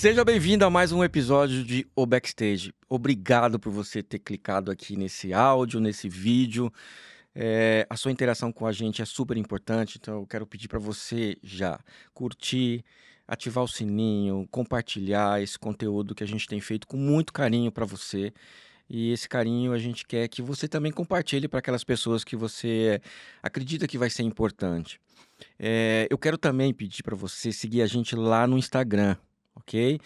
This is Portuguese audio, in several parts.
Seja bem-vindo a mais um episódio de O Backstage. Obrigado por você ter clicado aqui nesse áudio, nesse vídeo. A sua interação com a gente é super importante, então eu quero pedir para você já curtir, ativar o sininho, compartilhar esse conteúdo que a gente tem feito com muito carinho para você. E esse carinho a gente quer que você também compartilhe para aquelas pessoas que você acredita que vai ser importante. Eu quero também pedir para você seguir a gente lá no Instagram, ok?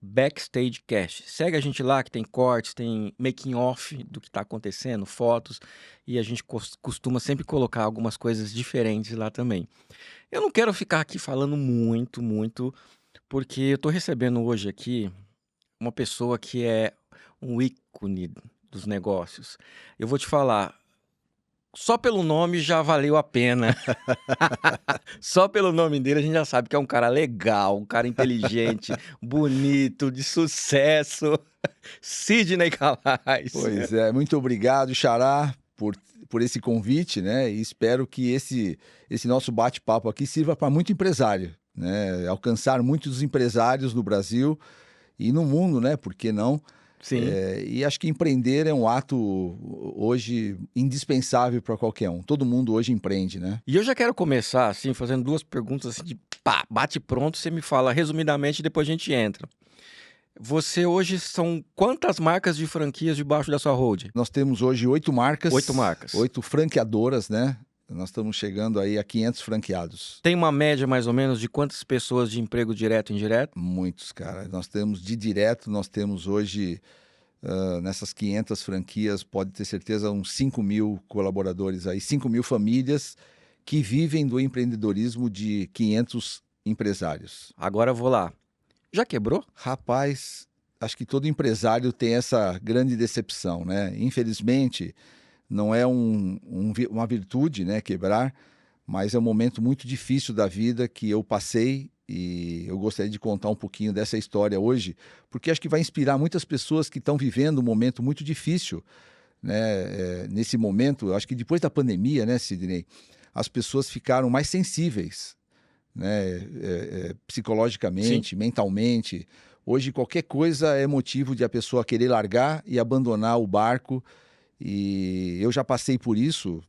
Backstage Cast. Segue a gente lá que tem cortes, tem making off do que está acontecendo, fotos, e a gente costuma sempre colocar algumas coisas diferentes lá também. Eu não quero ficar aqui falando muito, porque eu estou recebendo hoje aqui uma pessoa que é um ícone dos negócios. Eu vou te falar, só pelo nome já valeu a pena. Só pelo nome dele a gente já sabe que é um cara legal, um cara inteligente, bonito, de sucesso. Sidney Calais. Pois é, muito obrigado, Xará, por esse convite, né? E espero que esse nosso bate-papo aqui sirva para muito empresário, né? Alcançar muitos empresários no Brasil e no mundo, né? Por que não? Sim. E acho que empreender é um ato hoje indispensável para qualquer um. Todo mundo hoje empreende, né? E eu já quero começar, assim, fazendo duas perguntas assim, de pá, bate pronto, você me fala resumidamente e depois a gente entra. Você hoje são quantas marcas de franquias debaixo da sua holding? Nós temos hoje 8 marcas. 8 marcas. 8 franqueadoras, né? Nós estamos chegando aí a 500 franqueados. Tem uma média mais ou menos de quantas pessoas de emprego direto e indireto? Muitos, cara. Nós temos de direto, nós temos hoje, nessas 500 franquias, pode ter certeza, uns 5 mil colaboradores aí, 5 mil famílias que vivem do empreendedorismo de 500 empresários. Agora eu vou lá. Já quebrou? Rapaz, acho que todo empresário tem essa grande decepção, né? Infelizmente, não é uma virtude, né, quebrar, mas é um momento muito difícil da vida que eu passei e eu gostaria de contar um pouquinho dessa história hoje, porque acho que vai inspirar muitas pessoas que estão vivendo um momento muito difícil, né? Nesse momento, acho que depois da pandemia, né, Sidney, as pessoas ficaram mais sensíveis, né, psicologicamente, mentalmente. Hoje, qualquer coisa é motivo de a pessoa querer largar e abandonar o barco. E eu já passei por isso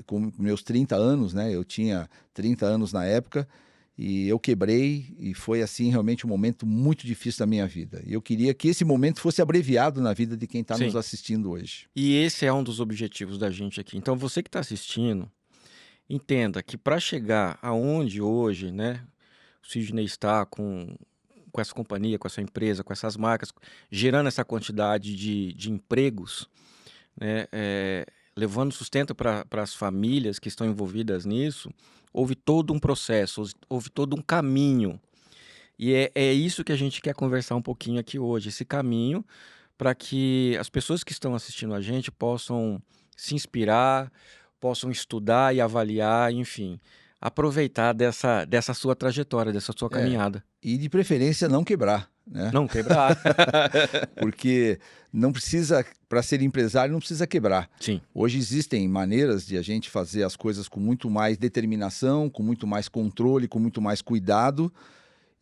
com meus 30 anos, né? Eu tinha 30 anos na época e eu quebrei e foi assim realmente um momento muito difícil da minha vida. E eu queria que esse momento fosse abreviado na vida de quem está nos assistindo hoje. E esse é um dos objetivos da gente aqui. Então você que está assistindo, entenda que para chegar aonde hoje, né, o Sidney está com essa companhia, com essa empresa, com essas marcas, gerando essa quantidade de empregos, né, levando sustento para as famílias que estão envolvidas nisso, houve todo um processo, houve todo um caminho. E é isso que a gente quer conversar um pouquinho aqui hoje, esse caminho para que as pessoas que estão assistindo a gente possam se inspirar, possam estudar e avaliar, enfim, aproveitar dessa sua trajetória, dessa sua caminhada. E de preferência não quebrar, né? Não quebrar. Porque não precisa, para ser empresário, não precisa quebrar. Sim. Hoje existem maneiras de a gente fazer as coisas com muito mais determinação, com muito mais controle, com muito mais cuidado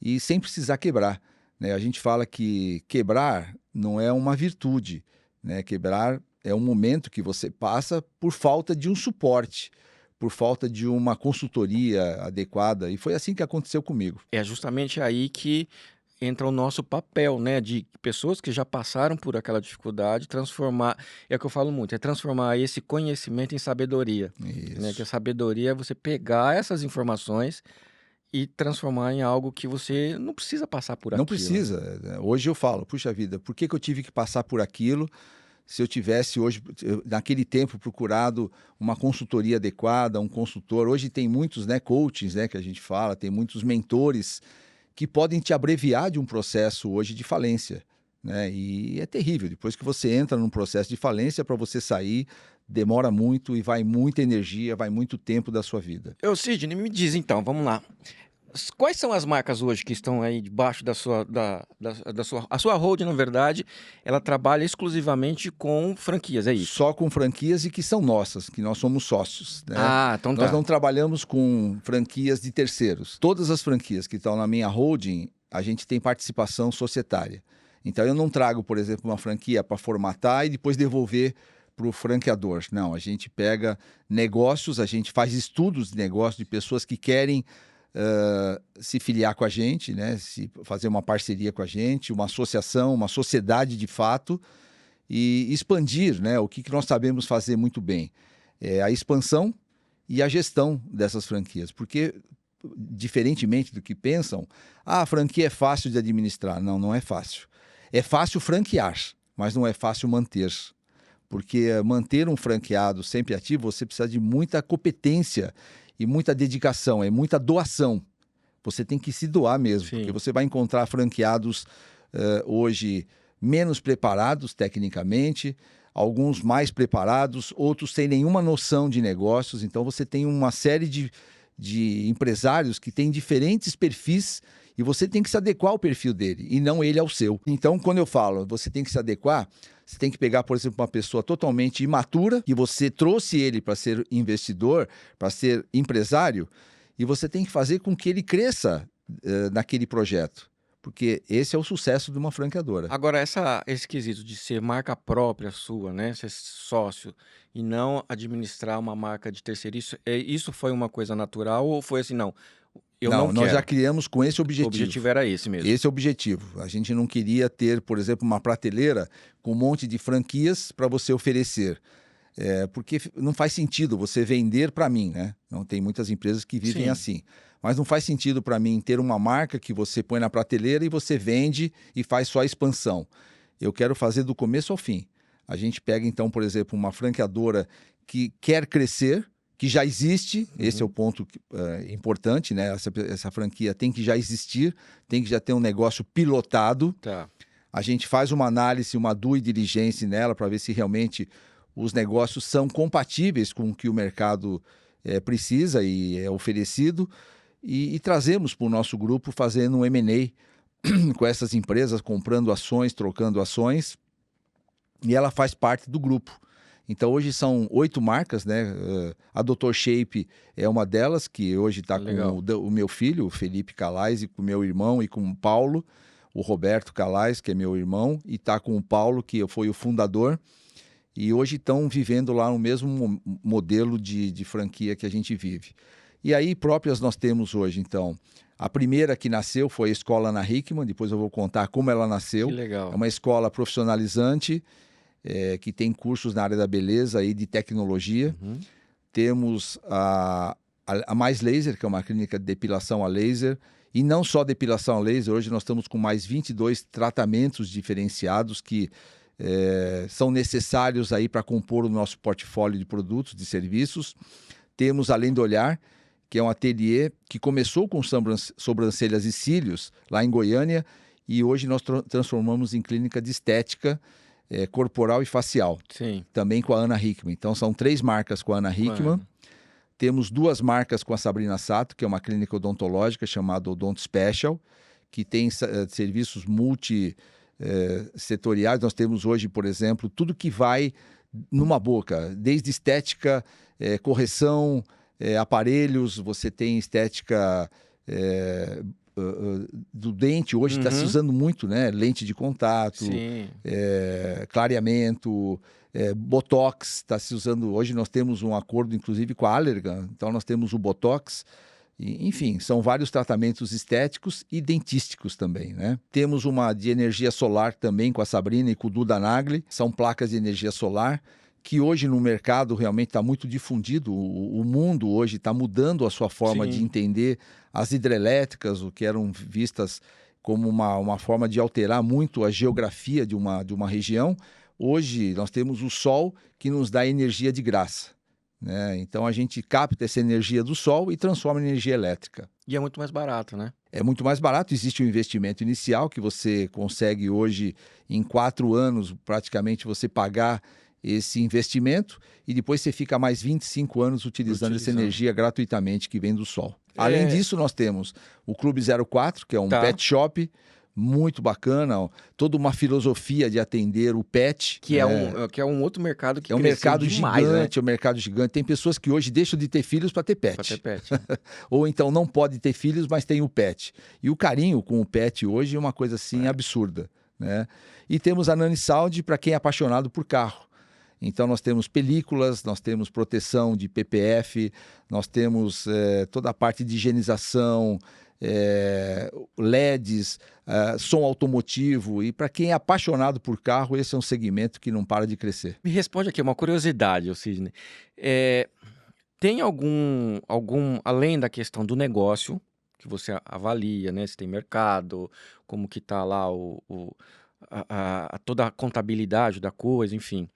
e sem precisar quebrar, né? A gente fala que quebrar não é uma virtude, né? Quebrar é um momento que você passa por falta de um suporte, por falta de uma consultoria adequada, e foi assim que aconteceu comigo. É justamente aí que entra o nosso papel, né, de pessoas que já passaram por aquela dificuldade, transformar, é o que eu falo muito, é transformar esse conhecimento em sabedoria. Isso. Né, que a sabedoria é você pegar essas informações e transformar em algo que você não precisa passar por aquilo. Não precisa. Hoje eu falo, puxa vida, por que eu tive que passar por aquilo? Se eu tivesse hoje, naquele tempo, procurado uma consultoria adequada, um consultor. Hoje tem muitos, né, coachings, né, que a gente fala, tem muitos mentores que podem te abreviar de um processo hoje de falência, né? E é terrível. Depois que você entra num processo de falência, para você sair, demora muito e vai muita energia, vai muito tempo da sua vida. Sidney, me diz então, vamos lá. Quais são as marcas hoje que estão aí debaixo da sua... A sua holding, na verdade, ela trabalha exclusivamente com franquias, é isso? Só com franquias e que são nossas, que nós somos sócios, né? Então tá. Nós não trabalhamos com franquias de terceiros. Todas as franquias que estão na minha holding, a gente tem participação societária. Então, eu não trago, por exemplo, uma franquia para formatar e depois devolver para o franqueador. Não, a gente pega negócios, a gente faz estudos de negócios de pessoas que querem se filiar com a gente, né? Se fazer uma parceria com a gente, uma associação, uma sociedade de fato, e expandir, né? O que nós sabemos fazer muito bem. É a expansão e a gestão dessas franquias. Porque, diferentemente do que pensam, a franquia é fácil de administrar. Não, não é fácil. É fácil franquear, mas não é fácil manter. Porque manter um franqueado sempre ativo, você precisa de muita competência e muita dedicação, é muita doação. Você tem que se doar mesmo, Sim. porque você vai encontrar franqueados hoje menos preparados tecnicamente, alguns mais preparados, outros sem nenhuma noção de negócios. Então você tem uma série de empresários que têm diferentes perfis e você tem que se adequar ao perfil dele e não ele ao seu. Então, quando eu falo, você tem que se adequar, você tem que pegar, por exemplo, uma pessoa totalmente imatura, que você trouxe ele para ser investidor, para ser empresário, e você tem que fazer com que ele cresça naquele projeto. Porque esse é o sucesso de uma franqueadora. Agora, esse quesito de ser marca própria sua, né? Ser sócio e não administrar uma marca de terceiro, isso foi uma coisa natural ou foi assim, não, eu não nós quero? já criamos com esse objetivo. O objetivo era esse mesmo. Esse é o objetivo. A gente não queria ter, por exemplo, uma prateleira com um monte de franquias para você oferecer. Porque não faz sentido você vender para mim, né? Não tem muitas empresas que vivem Sim. assim. Mas não faz sentido para mim ter uma marca que você põe na prateleira e você vende e faz só a expansão. Eu quero fazer do começo ao fim. A gente pega, então, por exemplo, uma franqueadora que quer crescer, que já existe, esse é o ponto importante, né? Essa franquia tem que já existir, tem que já ter um negócio pilotado. Tá. A gente faz uma análise, uma due diligence nela para ver se realmente os negócios são compatíveis com o que o mercado precisa e é oferecido. E trazemos para o nosso grupo fazendo um M&A com essas empresas, comprando ações, trocando ações, e ela faz parte do grupo. Então, hoje são 8 marcas, né? A Dr. Shape é uma delas, que hoje está com o meu filho, o Felipe Calais, e com o meu irmão, e com o Paulo, o Roberto Calais, que é meu irmão, e está com o Paulo, que foi o fundador, e hoje estão vivendo lá no mesmo modelo de franquia que a gente vive. E aí, próprias nós temos hoje, então, a primeira que nasceu foi a Escola Ana Hickman, depois eu vou contar como ela nasceu. Que legal. É uma escola profissionalizante, que tem cursos na área da beleza e de tecnologia. Temos a Mais Laser, que é uma clínica de depilação a laser, e não só depilação a laser, hoje nós estamos com mais 22 tratamentos diferenciados que são necessários aí para compor o nosso portfólio de produtos, de serviços. Temos Além do Olhar, que é um ateliê que começou com sobrancelhas e cílios lá em Goiânia, e hoje nós transformamos em clínica de estética corporal e facial. Sim. Também com a Ana Hickman. Então, são 3 marcas com a Ana Hickman. Temos 2 marcas com a Sabrina Sato, que é uma clínica odontológica chamada Odonto Special, que tem serviços multissetoriais. Nós temos hoje, por exemplo, tudo que vai numa boca, desde estética, correção, aparelhos, você tem estética do dente, hoje está se usando muito, né? Lente de contato, clareamento, botox está se usando. Hoje nós temos um acordo, inclusive, com a Allergan, então nós temos o botox. Enfim, são vários tratamentos estéticos e dentísticos também, né? Temos uma de energia solar também com a Sabrina e com o Duda Nagli, são placas de energia solar, que hoje no mercado realmente está muito difundido. O mundo hoje está mudando a sua forma de entender as hidrelétricas, o que eram vistas como uma forma de alterar muito a geografia de uma região. Hoje nós temos o sol que nos dá energia de graça, né? Então a gente capta essa energia do sol e transforma em energia elétrica. E é muito mais barato, né? É muito mais barato, existe um investimento inicial que você consegue hoje, em 4 anos, praticamente você pagar esse investimento e depois você fica mais 25 anos utilizando essa energia gratuitamente que vem do sol. Além disso, nós temos o Clube 04, que é um pet shop, muito bacana, ó, toda uma filosofia de atender o pet. Que, né? que é um outro mercado que É um cresceu mercado demais, gigante, né? é um mercado gigante. Tem pessoas que hoje deixam de ter filhos para ter Pra pet. ter pet. Ou então não pode ter filhos, mas tem o pet. E o carinho com o pet hoje é uma coisa assim absurda, né? E temos a Nani Sound para quem é apaixonado por carro. Então nós temos películas, nós temos proteção de PPF, nós temos toda a parte de higienização, LEDs, som automotivo. E para quem é apaixonado por carro, esse é um segmento que não para de crescer. Me responde aqui, uma curiosidade, ô Sidney. Tem além da questão do negócio, que você avalia, né? Se tem mercado, como que tá lá toda a contabilidade da coisa, enfim.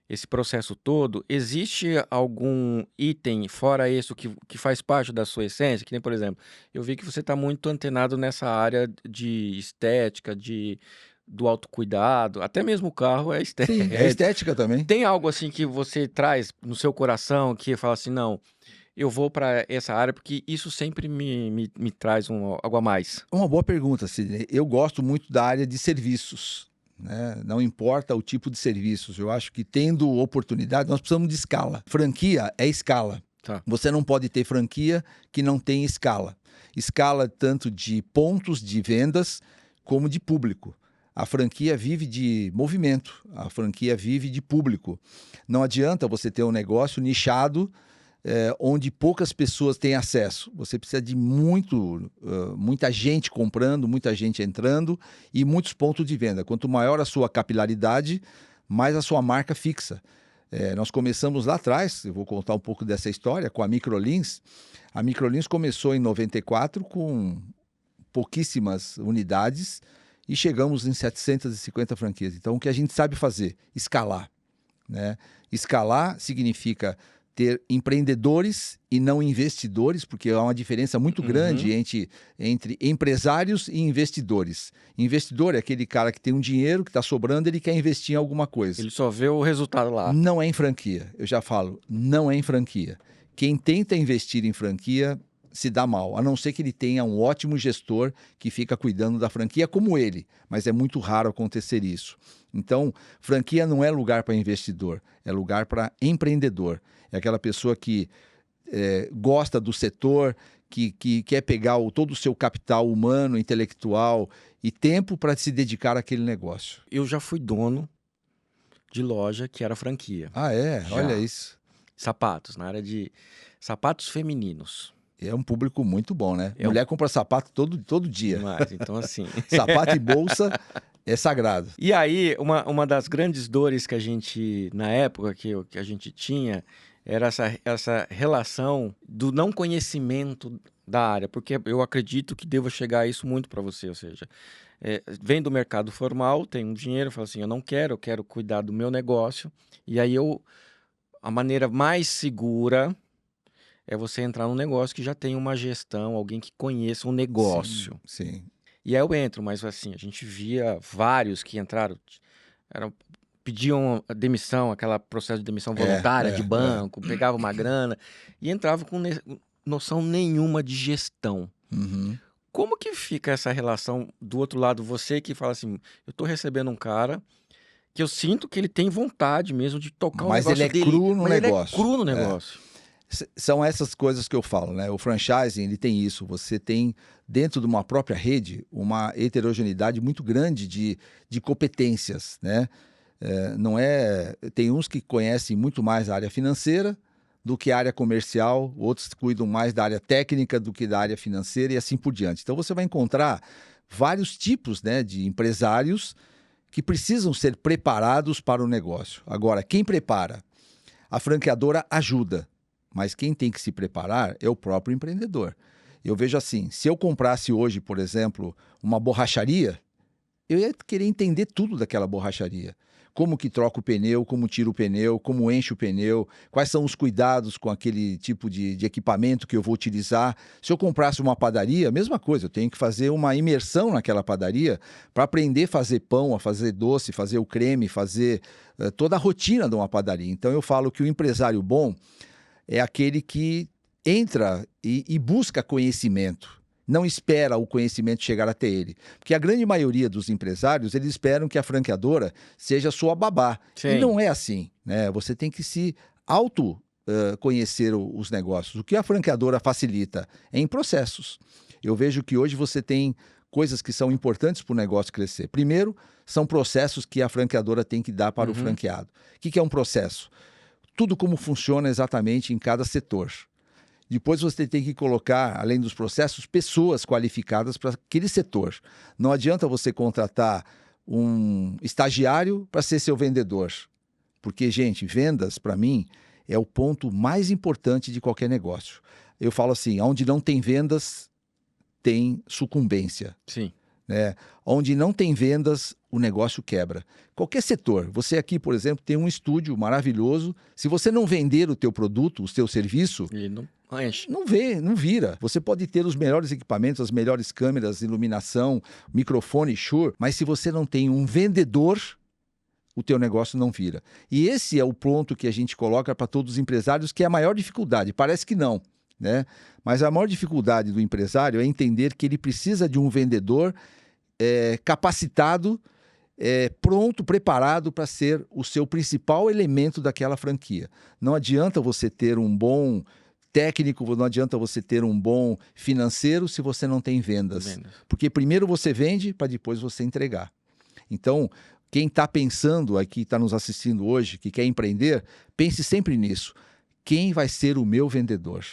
Esse processo todo, existe algum item fora isso que faz parte da sua essência? Que nem, por exemplo, eu vi que você está muito antenado nessa área de estética, do autocuidado, até mesmo o carro é Sim, estética. é estética também. Tem algo assim que você traz no seu coração que fala assim, não, eu vou para essa área porque isso sempre me traz algo a mais. Uma boa pergunta, Sidney. Eu gosto muito da área de serviços, né? Não importa o tipo de serviços. Eu acho que tendo oportunidade, nós precisamos de escala. Franquia é escala. Tá. Você não pode ter franquia que não tem escala. Escala tanto de pontos de vendas como de público. A franquia vive de movimento, a franquia vive de público. Não adianta você ter um negócio nichado onde poucas pessoas têm acesso. Você precisa de muita gente comprando, muita gente entrando e muitos pontos de venda. Quanto maior a sua capilaridade, mais a sua marca fixa. Nós começamos lá atrás, eu vou contar um pouco dessa história, com a Microlins. A Microlins começou em 94 com pouquíssimas unidades e chegamos em 750 franquias. Então, o que a gente sabe fazer? Escalar, né? Escalar significa ter empreendedores e não investidores, porque há uma diferença muito grande entre empresários e investidores. Investidor é aquele cara que tem um dinheiro que está sobrando, ele quer investir em alguma coisa. Ele só vê o resultado lá. Não é em franquia, eu já falo, não é em franquia. Quem tenta investir em franquia se dá mal, a não ser que ele tenha um ótimo gestor que fica cuidando da franquia como ele, mas é muito raro acontecer isso. Então, franquia não é lugar para investidor, é lugar para empreendedor. É aquela pessoa que gosta do setor, que quer pegar todo o seu capital humano, intelectual e tempo para se dedicar àquele negócio. Eu já fui dono de loja que era franquia. Ah, é? Já. Olha isso. Sapatos, na área de sapatos femininos. É um público muito bom, né? É Mulher compra sapato todo dia. Demais, então assim. Sapato e bolsa é sagrado. E aí, uma das grandes dores que a gente, na época que a gente tinha, era essa relação do não conhecimento da área, porque eu acredito que deva chegar a isso muito para você, ou seja, vem do mercado formal, tem um dinheiro, fala assim, eu quero cuidar do meu negócio, e aí a maneira mais segura é você entrar num negócio que já tem uma gestão, alguém que conheça um negócio. Sim. E aí eu entro, mas assim, a gente via vários que entraram, pediam demissão, aquele processo de demissão voluntária de banco, pegavam uma grana e entravam com noção nenhuma de gestão. Uhum. Como que fica essa relação do outro lado, você que fala assim, eu tô recebendo um cara que eu sinto que ele tem vontade mesmo de tocar o negócio dele. Cru no mas negócio. ele é cru no negócio. São essas coisas que eu falo, né? O franchising, ele tem isso. Você tem, dentro de uma própria rede, uma heterogeneidade muito grande de competências, né? Tem uns que conhecem muito mais a área financeira do que a área comercial, outros cuidam mais da área técnica do que da área financeira e assim por diante. Então, você vai encontrar vários tipos, né, de empresários que precisam ser preparados para o negócio. Agora, quem prepara? A franqueadora ajuda. Mas quem tem que se preparar é o próprio empreendedor. Eu vejo assim, se eu comprasse hoje, por exemplo, uma borracharia, eu ia querer entender tudo daquela borracharia. Como que troca o pneu, como tira o pneu, como enche o pneu, quais são os cuidados com aquele tipo de equipamento que eu vou utilizar. Se eu comprasse uma padaria, mesma coisa, eu tenho que fazer uma imersão naquela padaria para aprender a fazer pão, a fazer doce, fazer o creme, fazer toda a rotina de uma padaria. Então eu falo que o empresário bom é aquele que entra e busca conhecimento. não espera o conhecimento chegar até ele. Porque a grande maioria dos empresários, eles esperam que a franqueadora seja sua babá. Sim. E não é assim, né? Você tem que se conhecer os negócios. O que a franqueadora facilita é em processos. Eu vejo que hoje você tem coisas que são importantes para o negócio crescer. Primeiro, são processos que a franqueadora tem que dar para o franqueado. O que é um processo? Tudo como funciona exatamente em cada setor. Depois você tem que colocar, além dos processos, pessoas qualificadas para aquele setor. Não adianta você contratar um estagiário para ser seu vendedor. Porque, gente, vendas, para mim, é o ponto mais importante de qualquer negócio. Eu falo assim, onde não tem vendas, tem sucumbência. Sim. Né? Onde não tem vendas, o negócio quebra. Qualquer setor. Você aqui, por exemplo, tem um estúdio maravilhoso. Se você não vender o teu produto, o teu serviço, ele não enche. Não vira. Você pode ter os melhores equipamentos, as melhores câmeras, iluminação, microfone, Shure, mas se você não tem um vendedor, o teu negócio não vira. E esse é o ponto que a gente coloca para todos os empresários, que é a maior dificuldade. Parece que não, né? Mas a maior dificuldade do empresário é entender que ele precisa de um vendedor capacitado, pronto, preparado para ser o seu principal elemento daquela franquia. Não adianta você ter um bom técnico, não adianta você ter um bom financeiro se você não tem vendas. Porque primeiro você vende para depois você entregar. Então, quem está pensando aqui, está nos assistindo hoje, que quer empreender, pense sempre nisso. Quem vai ser o meu vendedor?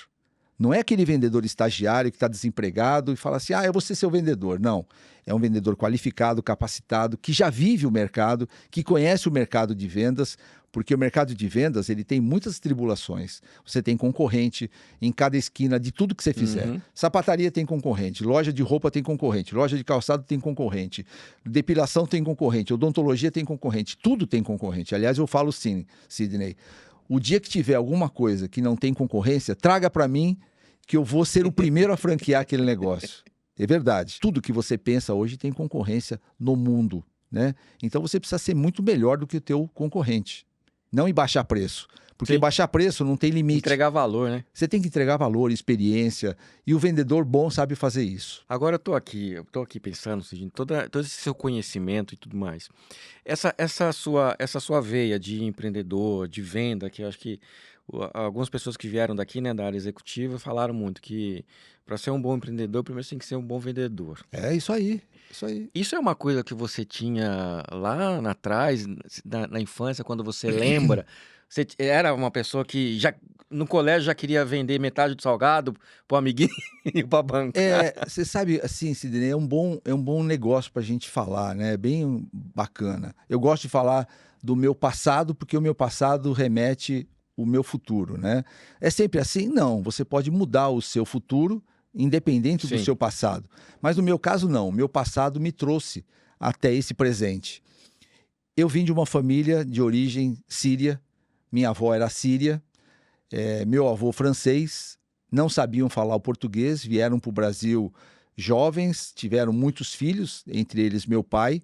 Não é aquele vendedor estagiário que está desempregado e fala assim, eu vou ser seu vendedor. Não, é um vendedor qualificado, capacitado, que já vive o mercado, que conhece o mercado de vendas, porque o mercado de vendas ele tem muitas tribulações. Você tem concorrente em cada esquina de tudo que você fizer. Sapataria tem concorrente, loja de roupa tem concorrente, loja de calçado tem concorrente, depilação tem concorrente, odontologia tem concorrente, tudo tem concorrente. Aliás, eu falo sim, Sidney, o dia que tiver alguma coisa que não tem concorrência, traga para mim que eu vou ser o primeiro a franquear aquele negócio. É verdade. Tudo que você pensa hoje tem concorrência no mundo, né? Então você precisa ser muito melhor do que o teu concorrente. Não em baixar preço. Porque Sim. baixar preço não tem limite. Entregar valor, né? Você tem que entregar valor, experiência. E o vendedor bom sabe fazer isso. Agora eu tô aqui pensando, Sidney, todo esse seu conhecimento e tudo mais. Essa sua veia de empreendedor, de venda, que eu acho que algumas pessoas que vieram daqui, né, da área executiva, falaram muito que para ser um bom empreendedor, primeiro você tem que ser um bom vendedor. É isso aí. Isso aí. Isso é uma coisa que você tinha lá atrás, na infância, quando você lembra? Você era uma pessoa que já no colégio já queria vender metade do salgado pro amiguinho para bancar. Você sabe, assim, Sidney, é um bom negócio para a gente falar, né? É bem bacana. Eu gosto de falar do meu passado, porque o meu passado remete o meu futuro, né? É sempre assim? Não. Você pode mudar o seu futuro independente do Sim. seu passado. Mas no meu caso, não. O meu passado me trouxe até esse presente. Eu vim de uma família de origem síria. Minha avó era síria, meu avô francês, não sabiam falar o português, vieram para o Brasil jovens, tiveram muitos filhos, entre eles meu pai.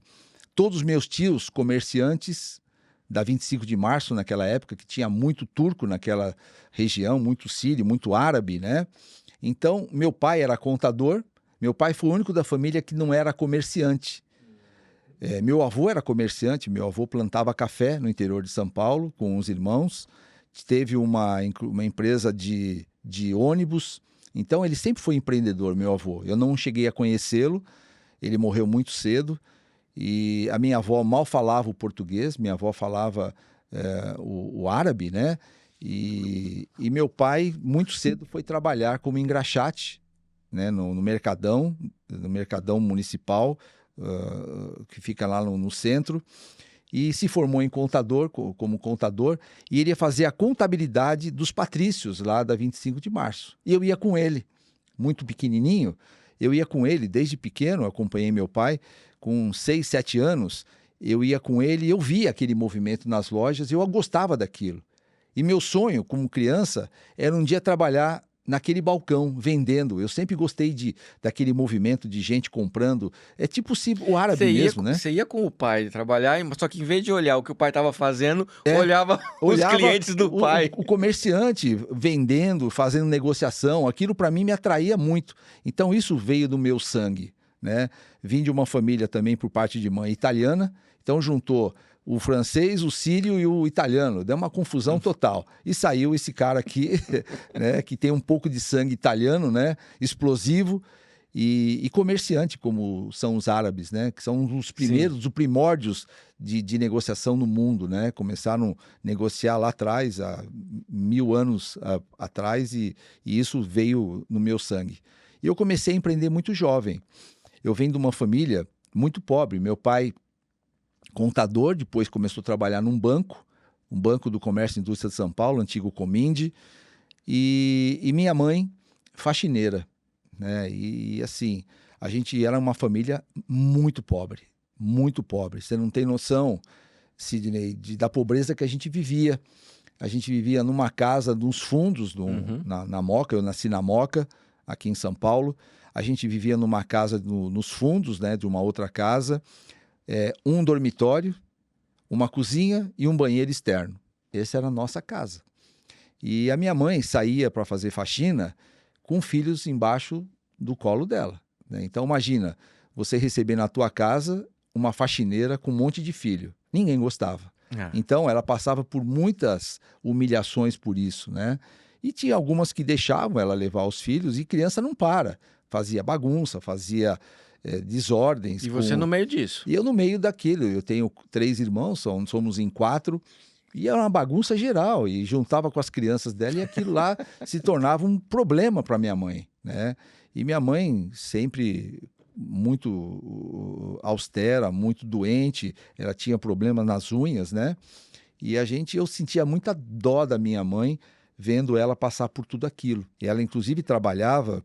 Todos meus tios comerciantes da 25 de março naquela época, que tinha muito turco naquela região, muito sírio, muito árabe, né? Então, meu pai era contador, meu pai foi o único da família que não era comerciante. Meu avô era comerciante, meu avô plantava café no interior de São Paulo com os irmãos, teve uma empresa de ônibus, então ele sempre foi empreendedor, meu avô. Eu não cheguei a conhecê-lo, ele morreu muito cedo e a minha avó mal falava o português, minha avó falava o árabe, né? E meu pai muito cedo foi trabalhar como engraxate, né? no Mercadão Municipal, que fica lá no centro, e se formou em como contador, e ele ia fazer a contabilidade dos patrícios lá da 25 de março. E eu ia com ele, muito pequenininho, eu ia com ele desde pequeno, acompanhei meu pai, com 6, 7 anos, eu ia com ele e eu via aquele movimento nas lojas e eu gostava daquilo. E meu sonho, como criança, era um dia trabalhar naquele balcão, vendendo. Eu sempre gostei daquele movimento de gente comprando. É tipo o árabe mesmo, né? Você ia com o pai trabalhar, só que em vez de olhar o que o pai estava fazendo, É, olhava os olhava clientes do pai. o comerciante vendendo, fazendo negociação. Aquilo para mim me atraía muito. Então isso veio do meu sangue, né? Vim de uma família também por parte de mãe italiana, então juntou o francês, o sírio e o italiano. Deu uma confusão total. E saiu esse cara aqui, né, que tem um pouco de sangue italiano, né, explosivo e comerciante, como são os árabes, né, que são os primeiros, os primórdios de negociação no mundo, né? Começaram a negociar lá atrás, há 1000 anos atrás, e isso veio no meu sangue. E eu comecei a empreender muito jovem. Eu venho de uma família muito pobre. Meu pai, contador, depois começou a trabalhar num banco, um banco do Comércio e Indústria de São Paulo, antigo Cominde, e minha mãe, faxineira, né? E assim, a gente era uma família muito pobre, muito pobre. Você não tem noção, Sidney, da pobreza que a gente vivia. A gente vivia numa casa dos fundos, na Moca. Eu nasci na Moca, aqui em São Paulo. A gente vivia numa casa nos fundos, né, de uma outra casa. Um dormitório, uma cozinha e um banheiro externo. Essa era a nossa casa. E a minha mãe saía para fazer faxina com filhos embaixo do colo dela, né? Então imagina, você receber na tua casa uma faxineira com um monte de filho. Ninguém gostava. Então ela passava por muitas humilhações por isso, né? E tinha algumas que deixavam ela levar os filhos, e criança não para. Fazia bagunça, fazia desordens. E você no meio disso? E eu no meio daquilo. Eu tenho 3 irmãos, somos em 4, e era uma bagunça geral. E juntava com as crianças dela, e aquilo lá se tornava um problema para minha mãe, né? E minha mãe sempre muito austera, muito doente. Ela tinha problema nas unhas, né? E eu sentia muita dó da minha mãe vendo ela passar por tudo aquilo. E ela, inclusive, trabalhava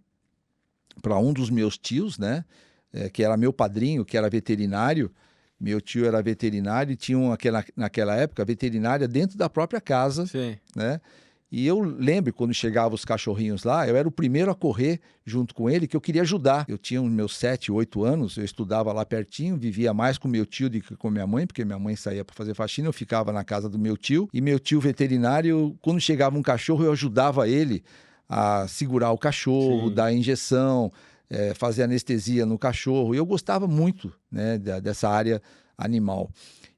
para um dos meus tios, né? Que era meu padrinho, que era veterinário. Meu tio era veterinário e tinha naquela época veterinária dentro da própria casa. Sim. Né? E eu lembro quando chegavam os cachorrinhos lá, eu era o primeiro a correr junto com ele, que eu queria ajudar. Eu tinha os meus 7, 8 anos, eu estudava lá pertinho, vivia mais com meu tio do que com minha mãe, porque minha mãe saía para fazer faxina, eu ficava na casa do meu tio. E meu tio veterinário, quando chegava um cachorro, eu ajudava ele a segurar o cachorro, Sim. dar injeção, fazer anestesia no cachorro. E eu gostava muito, né, dessa área animal.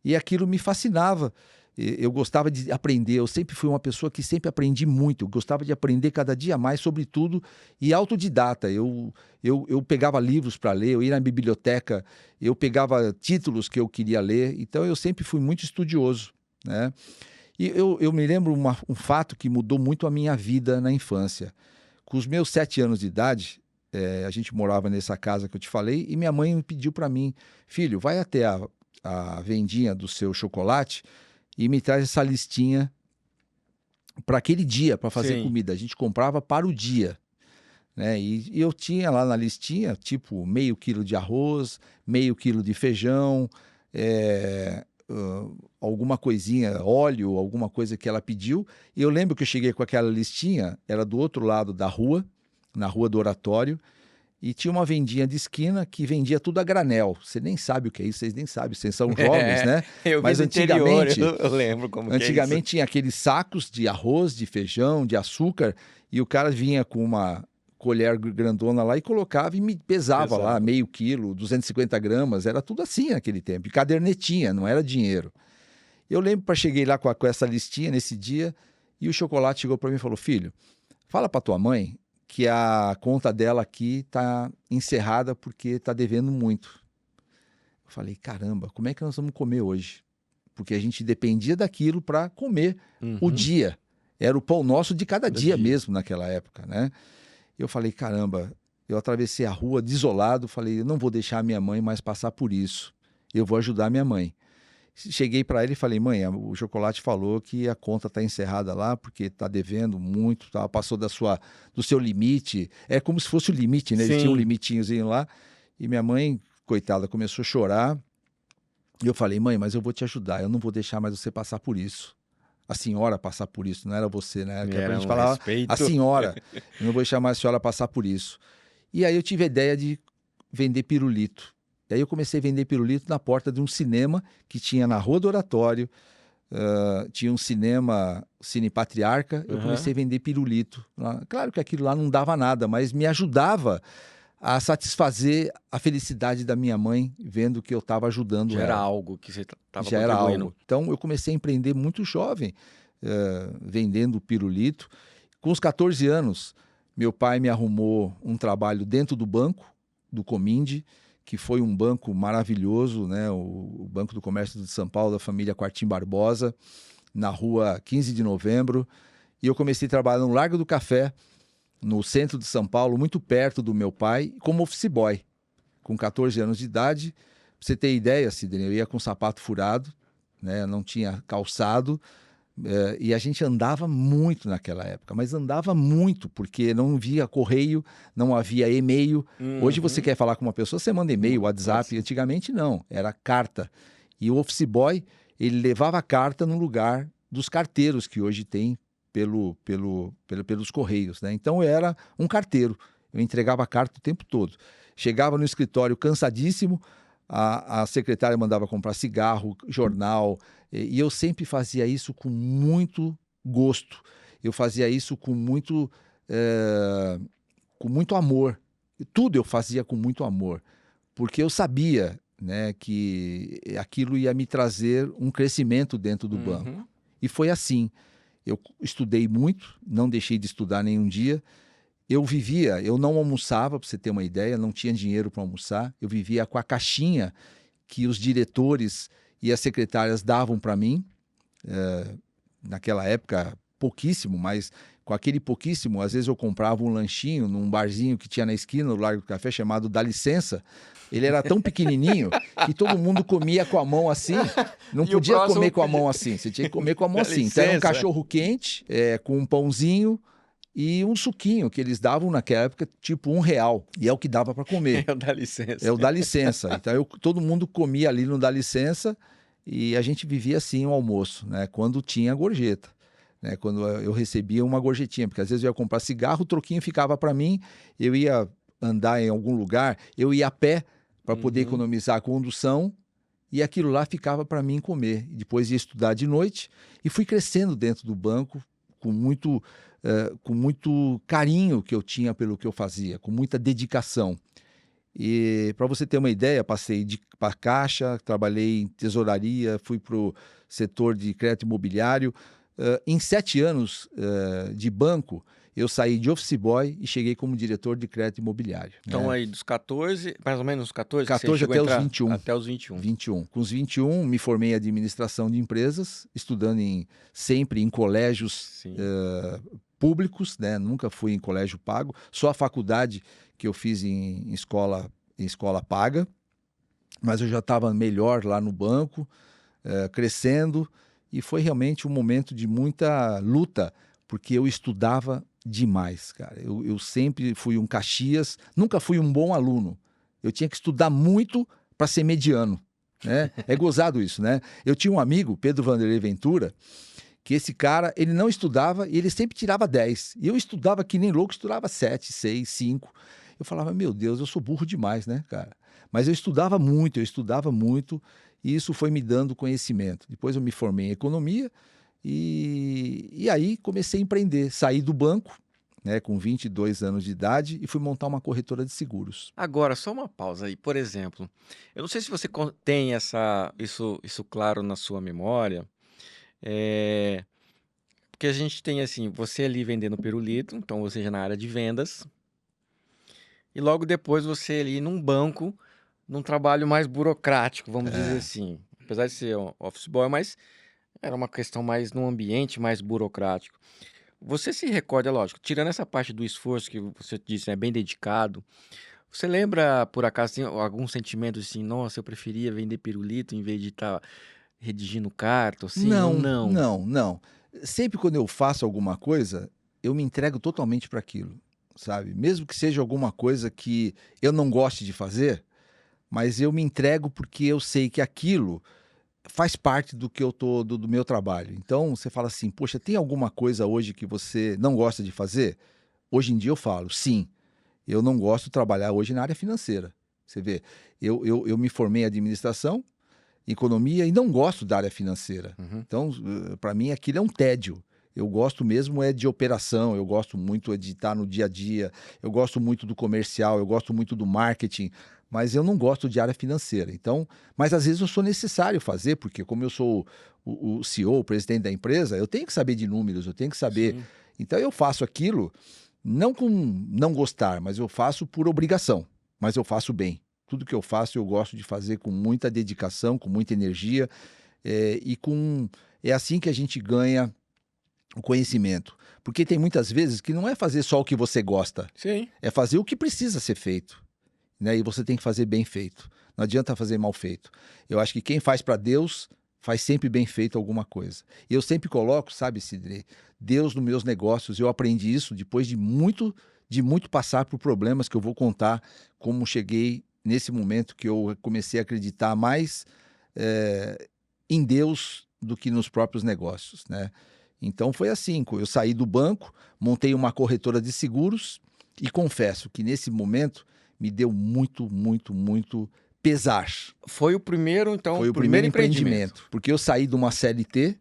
E aquilo me fascinava. Eu gostava de aprender. Eu sempre fui uma pessoa que sempre aprendi muito. Eu gostava de aprender cada dia mais sobre tudo, e autodidata. Eu pegava livros para ler, eu ia na biblioteca, eu pegava títulos que eu queria ler. Então eu sempre fui muito estudioso, né? E eu me lembro um fato que mudou muito a minha vida na infância. Com os meus 7 anos de idade, a gente morava nessa casa que eu te falei, e minha mãe pediu para mim: filho, vai até a vendinha do seu chocolate e me traz essa listinha para aquele dia, para fazer Sim. comida. A gente comprava para o dia, né? E eu tinha lá na listinha, tipo, meio quilo de arroz, meio quilo de feijão, alguma coisinha, óleo, alguma coisa que ela pediu. E eu lembro que eu cheguei com aquela listinha, era do outro lado da rua, na Rua do Oratório, e tinha uma vendinha de esquina que vendia tudo a granel. Você nem sabe o que é isso, vocês nem sabem, vocês são jovens, né? Eu Mas vim do antigamente, interior, eu lembro como que é isso. antigamente tinha aqueles sacos de arroz, de feijão, de açúcar, e o cara vinha com uma colher grandona lá e colocava e me pesava lá, meio quilo, 250 gramas, era tudo assim naquele tempo, e cadernetinha, não era dinheiro. Eu lembro que cheguei lá com essa listinha nesse dia, e o chocolate chegou para mim e falou: filho, fala para tua mãe que a conta dela aqui está encerrada porque está devendo muito. Eu falei: caramba, como é que nós vamos comer hoje? Porque a gente dependia daquilo para comer o dia. Era o pão nosso de cada dia mesmo naquela época, né? Eu falei: caramba, eu atravessei a rua desolado, falei: eu não vou deixar a minha mãe mais passar por isso. Eu vou ajudar a minha mãe. Cheguei para ele e falei: mãe, o chocolate falou que a conta está encerrada lá porque está devendo muito, tá? Passou do seu limite. É como se fosse o limite, né? Ele tinha um limitinhozinho lá. E minha mãe, coitada, começou a chorar. E eu falei: mãe, mas eu vou te ajudar, eu não vou deixar mais você passar por isso. a senhora passar por isso, não era você, né? Que a Era gente um falava, respeito. a senhora, eu não vou chamar a senhora a passar por isso. E aí eu tive a ideia de vender pirulito. E aí eu comecei a vender pirulito na porta de um cinema que tinha na Rua do Oratório, tinha um cinema, Cine Patriarca, eu comecei a vender pirulito. Claro que aquilo lá não dava nada, mas me ajudava a satisfazer a felicidade da minha mãe, vendo que eu estava ajudando Já era ela. algo que você estava Já era contribuindo. algo. Então eu comecei a empreender muito jovem, vendendo pirulito. Com os 14 anos, meu pai me arrumou um trabalho dentro do banco, do Cominde, que foi um banco maravilhoso, né? O Banco do Comércio de São Paulo, da família Quartim Barbosa, na rua 15 de Novembro. E eu comecei a trabalhar no Largo do Café, no centro de São Paulo, muito perto do meu pai, como office boy, com 14 anos de idade. Pra você ter ideia, Sidney, eu ia com sapato furado, né? Não tinha calçado, e a gente andava muito naquela época, mas andava muito, porque não via correio, não havia e-mail. Hoje você quer falar com uma pessoa, você manda e-mail, WhatsApp. Antigamente não, era carta. E o office boy, ele levava a carta no lugar dos carteiros que hoje tem pelos correios, né? Então eu era um carteiro, eu entregava a carta o tempo todo. Chegava no escritório cansadíssimo, a secretária mandava comprar cigarro, jornal, e eu sempre fazia isso com muito gosto. Eu fazia isso com muito amor. Tudo eu fazia com muito amor, porque eu sabia, né, que aquilo ia me trazer um crescimento dentro do banco. E foi assim. Eu estudei muito, não deixei de estudar nenhum dia. Eu não almoçava, para você ter uma ideia, não tinha dinheiro para almoçar. Eu vivia com a caixinha que os diretores e as secretárias davam para mim. Naquela época, pouquíssimo, mas com aquele pouquíssimo, às vezes eu comprava um lanchinho num barzinho que tinha na esquina do Largo do Café, chamado Dá Licença. Ele era tão pequenininho que todo mundo comia com a mão assim. Não podia comer com a mão assim, você tinha que comer com a mão assim. Então era um cachorro quente, com um pãozinho e um suquinho que eles davam naquela época, tipo R$1. E é o que dava para comer. É o Dá Licença. É o Dá Licença. Então todo mundo comia ali no Dá Licença e a gente vivia assim o almoço, né? Quando tinha gorjeta. Né, quando eu recebia uma gorjetinha, porque às vezes eu ia comprar cigarro, o troquinho ficava para mim, eu ia andar em algum lugar, eu ia a pé para poder economizar a condução, e aquilo lá ficava para mim comer. E depois ia estudar de noite e fui crescendo dentro do banco com muito carinho que eu tinha pelo que eu fazia, com muita dedicação. E para você ter uma ideia, passei para caixa, trabalhei em tesouraria, fui para o setor de crédito imobiliário. Em 7 anos de banco, eu saí de office boy e cheguei como diretor de crédito imobiliário. Então né? aí dos 14, mais ou menos os 14, que você 14 chegou até a entrar? os 21. Até os 21. 21. Com os 21, me formei em administração de empresas, estudando sempre em colégios públicos, né? Nunca fui em colégio pago, só a faculdade que eu fiz em escola paga, mas eu já estava melhor lá no banco, crescendo, e foi realmente um momento de muita luta, porque eu estudava demais, cara. Eu sempre fui um Caxias, nunca fui um bom aluno. Eu tinha que estudar muito para ser mediano, né? É gozado isso, né? Eu tinha um amigo, Pedro Vanderlei Ventura, que esse cara, ele não estudava e ele sempre tirava 10. E eu estudava que nem louco, estudava 7, 6, 5. Eu falava, meu Deus, eu sou burro demais, né, cara? Mas eu estudava muito, e isso foi me dando conhecimento. Depois eu me formei em economia e aí comecei a empreender. Saí do banco, né, com 22 anos de idade e fui montar uma corretora de seguros. Agora, só uma pausa aí. Por exemplo, eu não sei se você tem isso claro na sua memória, porque a gente tem assim, você ali vendendo pirulito, então você já na área de vendas, e logo depois você ali num banco, num trabalho mais burocrático, vamos dizer assim. Apesar de ser um office boy, mas era uma questão mais num ambiente mais burocrático. Você se recorda, lógico, tirando essa parte do esforço que você disse, é bem dedicado, você lembra, por acaso, tem algum sentimento assim, nossa, eu preferia vender pirulito em vez de estar redigindo carta, assim, ou Não, não? não, não. Sempre quando eu faço alguma coisa, eu me entrego totalmente para aquilo, sabe? Mesmo que seja alguma coisa que eu não goste de fazer, mas eu me entrego porque eu sei que aquilo faz parte do que eu tô do meu trabalho. Então você fala assim: "Poxa, tem alguma coisa hoje que você não gosta de fazer?" Hoje em dia eu falo: "Sim, eu não gosto de trabalhar hoje na área financeira". Você vê, eu me formei em administração, economia e não gosto da área financeira. Uhum. Então, para mim aquilo é um tédio. Eu gosto mesmo é de operação, eu gosto muito é de estar no dia a dia, eu gosto muito do comercial, eu gosto muito do marketing, mas eu não gosto de área financeira. Então, mas às vezes eu sou necessário fazer, porque como eu sou o CEO, o presidente da empresa, eu tenho que saber de números, eu tenho que saber. Sim. Então eu faço aquilo não com não gostar, mas eu faço por obrigação, mas eu faço bem. Tudo que eu faço, eu gosto de fazer com muita dedicação, com muita energia, e com é assim que a gente ganha o conhecimento. Porque tem muitas vezes que não é fazer só o que você gosta, Sim. é fazer o que precisa ser feito, né? E você tem que fazer bem feito. Não adianta fazer mal feito. Eu acho que quem faz para Deus faz sempre bem feito alguma coisa. E eu sempre coloco, sabe, Sidney, Deus nos meus negócios. Eu aprendi isso depois de muito passar por problemas que eu vou contar como cheguei nesse momento que eu comecei a acreditar mais em Deus do que nos próprios negócios, né? Então foi assim, eu saí do banco, montei uma corretora de seguros e confesso que nesse momento me deu muito, muito, muito pesar. Foi o primeiro, então, Foi o primeiro primeiro empreendimento. empreendimento, porque eu saí de uma CLT,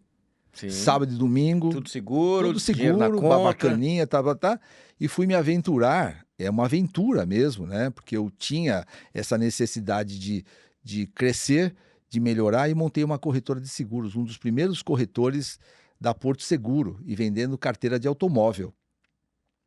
Sim. sábado e domingo, Tudo seguro, tudo dinheiro na seguro, conta. bacaninha, tá, e fui me aventurar. É uma aventura mesmo, né? Porque eu tinha essa necessidade de crescer, de melhorar e montei uma corretora de seguros, um dos primeiros corretores da Porto Seguro e vendendo carteira de automóvel.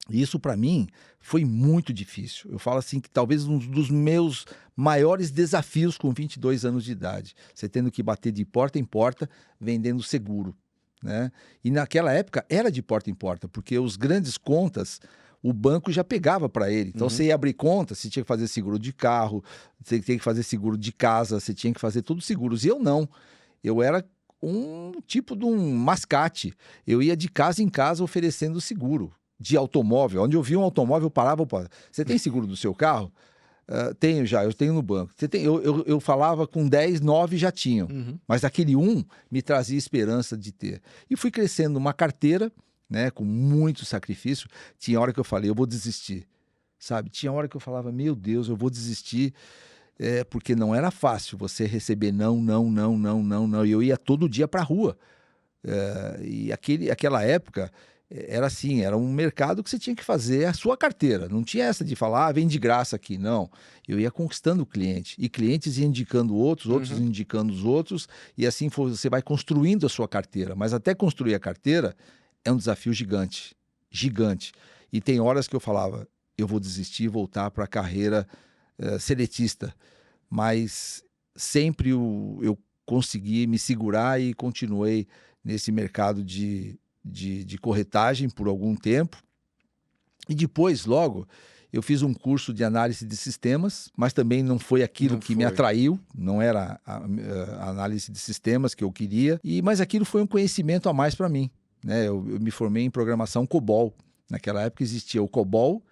E isso para mim foi muito difícil. Eu falo assim que talvez um dos meus maiores desafios com 22 anos de idade, você tendo que bater de porta em porta vendendo seguro, né? E naquela época era de porta em porta, porque os grandes contas o banco já pegava para ele. Então Uhum. você ia abrir conta, você tinha que fazer seguro de carro, você tinha que fazer seguro de casa, você tinha que fazer todos os seguros. E eu não. Eu era um tipo de um mascate. Eu ia de casa em casa oferecendo seguro de automóvel. Onde eu vi um automóvel, eu parava. Opa, você tem seguro do seu carro? Tenho já, eu tenho no banco. Você tem, eu falava com 10, 9 já tinham. Uhum. Mas aquele um me trazia esperança de ter. E fui crescendo uma carteira, né, com muito sacrifício. Tinha hora que eu falei, eu vou desistir. Sabe? Tinha hora que eu falava, meu Deus, eu vou desistir. Porque não era fácil você receber não, não, não, não, não, não. E eu ia todo dia para a rua. E aquela época era assim, era um mercado que você tinha que fazer a sua carteira. Não tinha essa de falar, vem de graça aqui. Não. Eu ia conquistando o cliente. E clientes iam indicando outros, outros Uhum. indicando os outros. E assim você vai construindo a sua carteira. Mas até construir a carteira é um desafio gigante. Gigante. E tem horas que eu falava, eu vou desistir e voltar para a carreira seletista, mas sempre eu consegui me segurar e continuei nesse mercado de corretagem por algum tempo. E depois, logo, eu fiz um curso de análise de sistemas, mas também não foi aquilo Não que me foi. atraiu, não era a análise de sistemas que eu queria, mas aquilo foi um conhecimento a mais para mim, né? Eu me formei em programação COBOL. Naquela época existia o COBOL,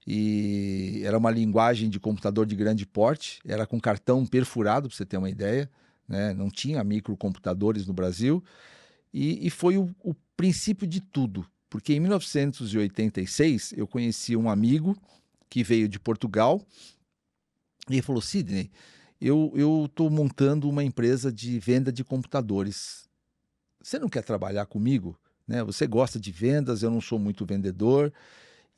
e era uma linguagem de computador de grande porte, era com cartão perfurado, para você ter uma ideia, né? Não tinha microcomputadores no Brasil, e foi o princípio de tudo, porque em 1986 eu conheci um amigo que veio de Portugal, e ele falou, Sidney, eu estou montando uma empresa de venda de computadores, você não quer trabalhar comigo? Né? Você gosta de vendas, eu não sou muito vendedor.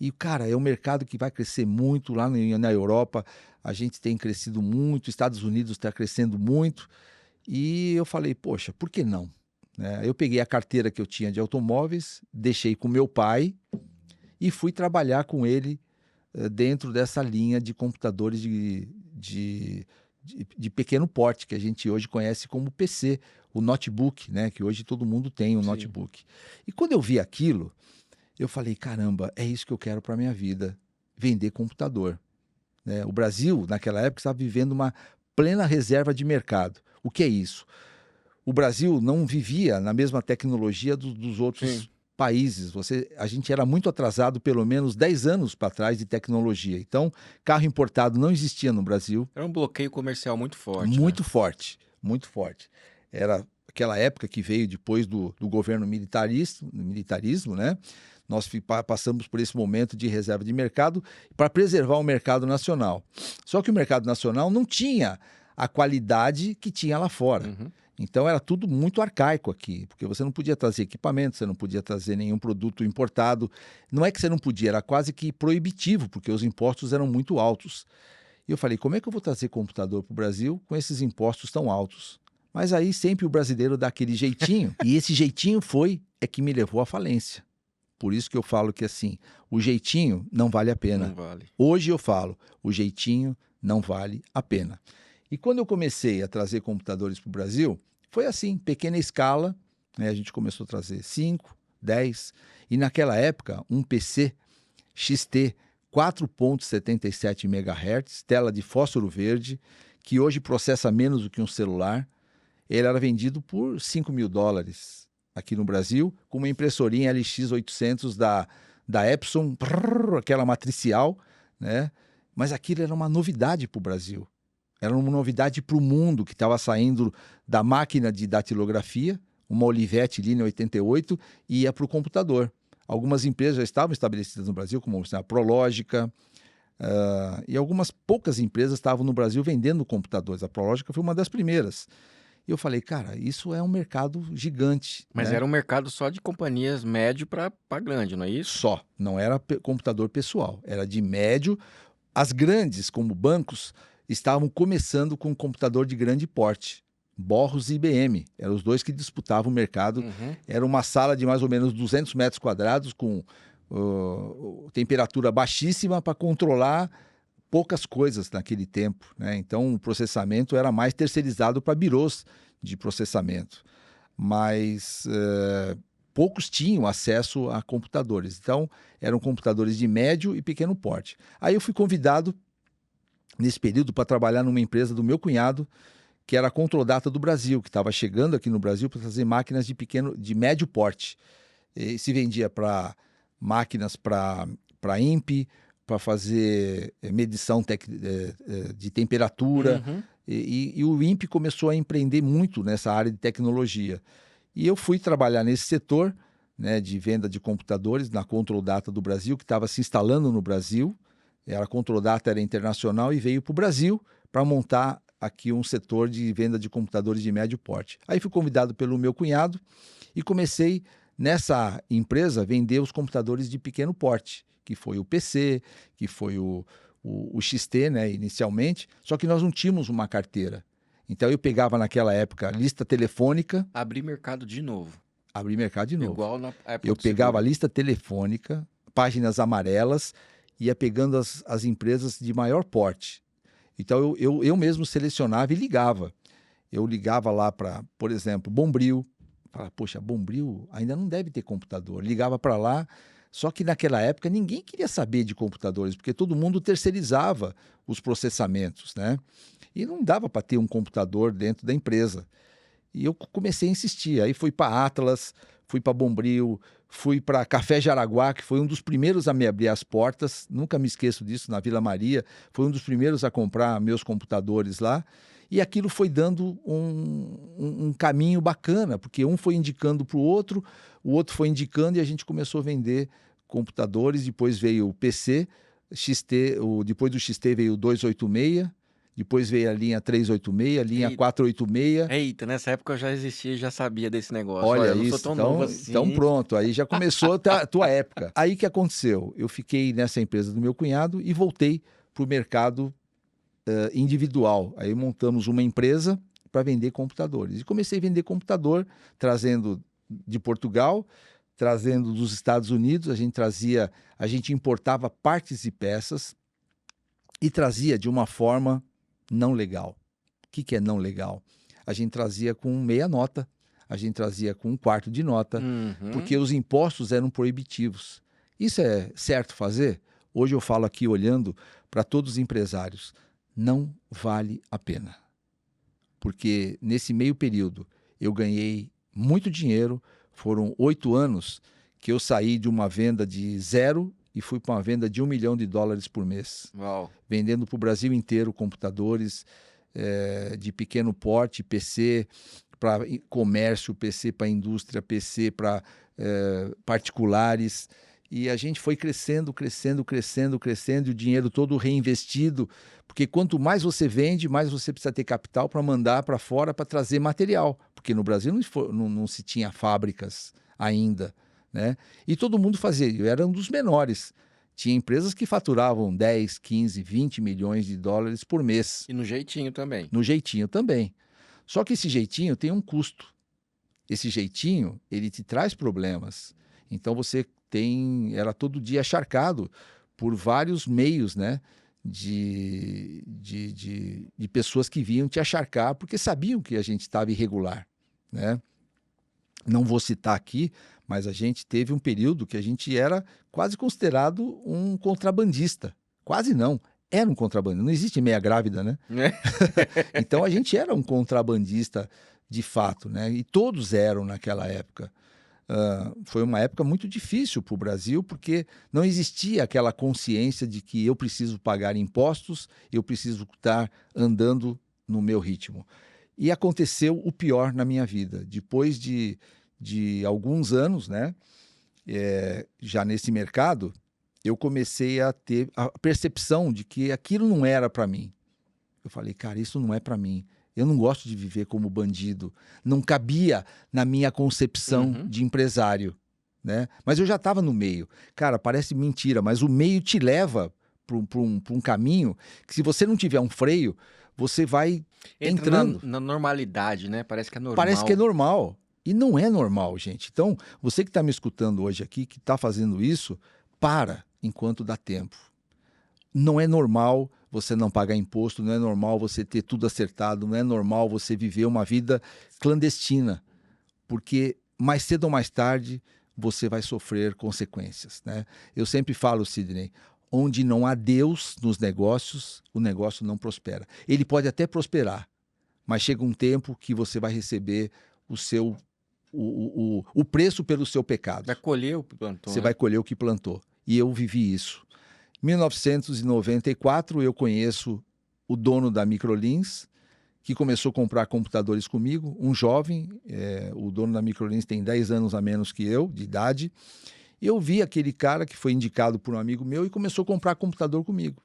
E, cara, é um mercado que vai crescer muito lá na Europa. A gente tem crescido muito, Estados Unidos está crescendo muito. E eu falei, poxa, por que não? Né? Eu peguei a carteira que eu tinha de automóveis, deixei com meu pai e fui trabalhar com ele dentro dessa linha de computadores de pequeno porte, que a gente hoje conhece como PC, o notebook, né? Que hoje todo mundo tem um Sim. notebook. E quando eu vi aquilo, eu falei, caramba, é isso que eu quero para minha vida, vender computador. Né? O Brasil, naquela época, estava vivendo uma plena reserva de mercado. O que é isso? O Brasil não vivia na mesma tecnologia dos Sim. outros países. A gente era muito atrasado, pelo menos 10 anos para trás de tecnologia. Então, carro importado não existia no Brasil. Era um bloqueio comercial muito forte, né? Muito forte, muito forte. era aquela época que veio depois do governo militarismo, né? Nós passamos por esse momento de reserva de mercado para preservar o mercado nacional. Só que o mercado nacional não tinha a qualidade que tinha lá fora. Uhum. Então era tudo muito arcaico aqui, porque você não podia trazer equipamento, você não podia trazer nenhum produto importado. Não é que você não podia, era quase que proibitivo, porque os impostos eram muito altos. E eu falei, como é que eu vou trazer computador para o Brasil com esses impostos tão altos? Mas aí sempre o brasileiro dá aquele jeitinho, e esse jeitinho é que me levou à falência. Por isso que eu falo que assim, o jeitinho não vale a pena. Não vale. Hoje eu falo, o jeitinho não vale a pena. E quando eu comecei a trazer computadores para o Brasil, foi assim, pequena escala, né? A gente começou a trazer 5, 10, e naquela época um PC XT 4.77 MHz, tela de fósforo verde, que hoje processa menos do que um celular, ele era vendido por US$ 5.000 aqui no Brasil, com uma impressorinha LX800 da Epson, aquela matricial, né? Mas aquilo era uma novidade para o Brasil. Era uma novidade para o mundo que estava saindo da máquina de datilografia, uma Olivetti Linea 88, e ia para o computador. Algumas empresas já estavam estabelecidas no Brasil, como a Prológica, e algumas poucas empresas estavam no Brasil vendendo computadores. A Prológica foi uma das primeiras. E eu falei, cara, isso é um mercado gigante. Mas né? era um mercado só de companhias médio para grande, não é isso? Só, não era computador pessoal, era de médio. As grandes, como bancos, estavam começando com um computador de grande porte. Boros e IBM, eram os dois que disputavam o mercado. Uhum. Era uma sala de mais ou menos 200 metros quadrados, com temperatura baixíssima para controlar poucas coisas naquele tempo, né? Então, o processamento era mais terceirizado para birôs de processamento. Mas poucos tinham acesso a computadores. Então, eram computadores de médio e pequeno porte. Aí eu fui convidado, nesse período, para trabalhar numa empresa do meu cunhado, que era a Controldata do Brasil, que estava chegando aqui no Brasil para fazer máquinas de médio porte. E se vendia para máquinas para INPE, para fazer medição de temperatura. Uhum. E o INPE começou a empreender muito nessa área de tecnologia. E eu fui trabalhar nesse setor, né, de venda de computadores na Controldata do Brasil, que estava se instalando no Brasil. A Controldata era internacional e veio para o Brasil para montar aqui um setor de venda de computadores de médio porte. Aí fui convidado pelo meu cunhado e comecei nessa empresa a vender os computadores de pequeno porte, que foi o PC, que foi o XT, né, inicialmente, só que nós não tínhamos uma carteira. Então eu pegava naquela época lista telefônica. Abrir mercado de novo. Abrir mercado de novo. Igual na época Eu do pegava a seguro. lista telefônica, páginas amarelas, ia pegando as empresas de maior porte. Então eu mesmo selecionava e ligava. Eu ligava lá para, por exemplo, Bombril. Falava, poxa, Bombril ainda não deve ter computador. Ligava para lá, só que naquela época ninguém queria saber de computadores, porque todo mundo terceirizava os processamentos, né? E não dava para ter um computador dentro da empresa. E eu comecei a insistir. Aí fui para Atlas, fui para Bombril, fui para Café Jaraguá, que foi um dos primeiros a me abrir as portas. Nunca me esqueço disso, na Vila Maria. Foi um dos primeiros a comprar meus computadores lá. E aquilo foi dando um caminho bacana, porque um foi indicando para o outro foi indicando e a gente começou a vender computadores. Depois veio o PC, XT, depois do XT veio o 286, depois veio a linha 386, a linha 486. Eita, nessa época eu já existia e já sabia desse negócio. Olha eu não isso, sou tão novo assim. Então pronto, aí já começou a tua época. Aí o que aconteceu? Eu fiquei nessa empresa do meu cunhado e voltei para o mercado individual. Aí montamos uma empresa para vender computadores. E comecei a vender computador, trazendo de Portugal, trazendo dos Estados Unidos, a gente importava partes e peças e trazia de uma forma não legal. O que é não legal? A gente trazia com meia nota, a gente trazia com um quarto de nota, porque os impostos eram proibitivos. Isso é certo fazer? Hoje eu falo aqui olhando para todos os empresários. Não vale a pena. Porque nesse meio período eu ganhei muito dinheiro, foram 8 anos que eu saí de uma venda de 0 e fui para uma venda de $1 milhão por mês. Uau. Vendendo para o Brasil inteiro computadores de pequeno porte, PC, para comércio, PC para indústria, PC para particulares. E a gente foi crescendo, crescendo, crescendo, crescendo, e o dinheiro todo reinvestido, porque quanto mais você vende, mais você precisa ter capital para mandar para fora para trazer material, porque no Brasil não se tinha fábricas ainda, né? E todo mundo fazia, eu era um dos menores. Tinha empresas que faturavam 10, 15, 20 milhões de dólares por mês. E no jeitinho também. No jeitinho também. Só que esse jeitinho tem um custo. Esse jeitinho, ele te traz problemas. Então você era todo dia encharcado por vários meios, né? De pessoas que vinham te encharcar porque sabiam que a gente estava irregular, né? Não vou citar aqui, mas a gente teve um período que a gente era quase considerado um contrabandista. Quase não. Era um contrabandista. Não existe meia grávida, né? Então a gente era um contrabandista de fato, né? E todos eram naquela época. Foi uma época muito difícil para o Brasil, porque não existia aquela consciência de que eu preciso pagar impostos, eu preciso estar andando no meu ritmo. E aconteceu o pior na minha vida. Depois de alguns anos, né, já nesse mercado, eu comecei a ter a percepção de que aquilo não era para mim. Eu falei, cara, isso não é para mim. Eu não gosto de viver como bandido. Não cabia na minha concepção de empresário, né? Mas eu já estava no meio. Cara, parece mentira, mas o meio te leva para um caminho que, se você não tiver um freio, você vai entrando. Na normalidade, né? Parece que é normal. Parece que é normal. E não é normal, gente. Então, você que está me escutando hoje aqui, que está fazendo isso, para enquanto dá tempo. Não é normal você não pagar imposto, não é normal você ter tudo acertado, não é normal você viver uma vida clandestina, porque mais cedo ou mais tarde você vai sofrer consequências, né? Eu sempre falo, Sidney, onde não há Deus nos negócios, o negócio não prospera. Ele pode até prosperar, mas chega um tempo que você vai receber o preço pelo seu pecado. Vai colher o que plantou. Você vai colher o que plantou. E eu vivi isso. Em 1994, eu conheço o dono da Microlins, que começou a comprar computadores comigo, um jovem, o dono da Microlins tem 10 anos a menos que eu, de idade. Eu vi aquele cara que foi indicado por um amigo meu e começou a comprar computador comigo.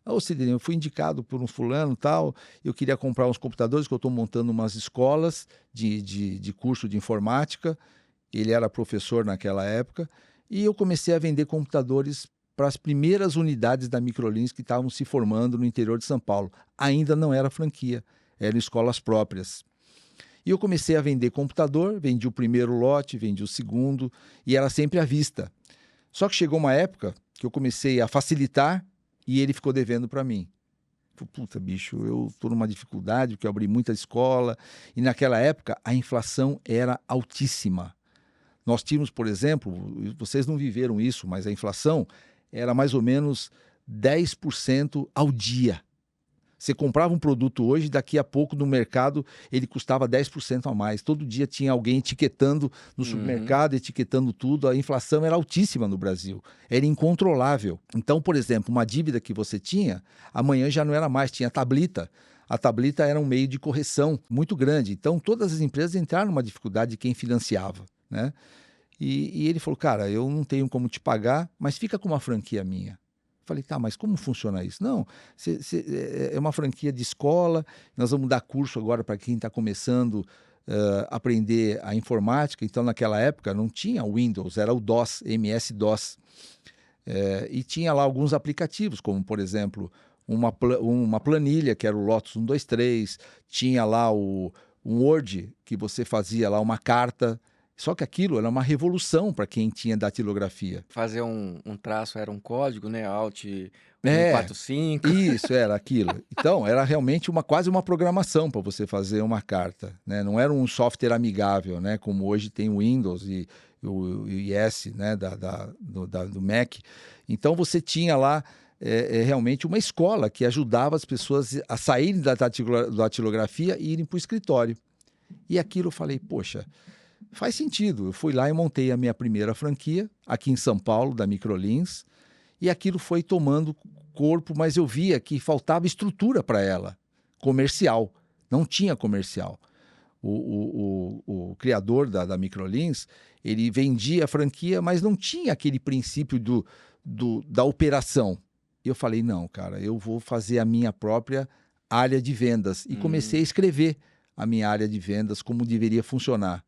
Ô, Sidney, eu fui indicado por um fulano tal, eu queria comprar uns computadores, que eu estou montando umas escolas de curso de informática. Ele era professor naquela época, e eu comecei a vender computadores para as primeiras unidades da Microlins que estavam se formando no interior de São Paulo. Ainda não era franquia, eram escolas próprias. E eu comecei a vender computador, vendi o primeiro lote, vendi o segundo, e era sempre à vista. Só que chegou uma época que eu comecei a facilitar e ele ficou devendo para mim. Falei, puta, bicho, eu estou numa dificuldade, porque eu abri muita escola, e naquela época a inflação era altíssima. Nós tínhamos, por exemplo, vocês não viveram isso, mas a inflação era mais ou menos 10% ao dia. Você comprava um produto hoje, daqui a pouco no mercado ele custava 10% a mais. Todo dia tinha alguém etiquetando no supermercado, etiquetando tudo. A inflação era altíssima no Brasil, era incontrolável. Então, por exemplo, uma dívida que você tinha, amanhã já não era mais, tinha tablita. A tablita era um meio de correção muito grande. Então, todas as empresas entraram numa dificuldade de quem financiava, né? E ele falou, cara, eu não tenho como te pagar, mas fica com uma franquia minha. Falei, tá, mas como funciona isso? Não, é uma franquia de escola, nós vamos dar curso agora para quem está começando a aprender a informática. Então, naquela época, não tinha Windows, era o DOS, MS-DOS. E tinha lá alguns aplicativos, como, por exemplo, uma planilha, que era o Lotus 123, tinha lá um Word, que você fazia lá uma carta. Só que aquilo era uma revolução para quem tinha datilografia. Fazer um traço era um código, né? Alt 145. Isso, era aquilo. Então, era realmente quase uma programação para você fazer uma carta, né? Não era um software amigável, né? Como hoje tem o Windows e o IS, né? do Mac. Então, você tinha lá realmente uma escola que ajudava as pessoas a saírem da datilografia e irem para o escritório. E aquilo eu falei, poxa, faz sentido. Eu fui lá e montei a minha primeira franquia, aqui em São Paulo, da Microlins, e aquilo foi tomando corpo, mas eu via que faltava estrutura para ela, comercial. Não tinha comercial. o criador da Microlins, ele vendia a franquia, mas não tinha aquele princípio da operação. E eu falei, não, cara, eu vou fazer a minha própria área de vendas. E comecei a escrever a minha área de vendas, como deveria funcionar.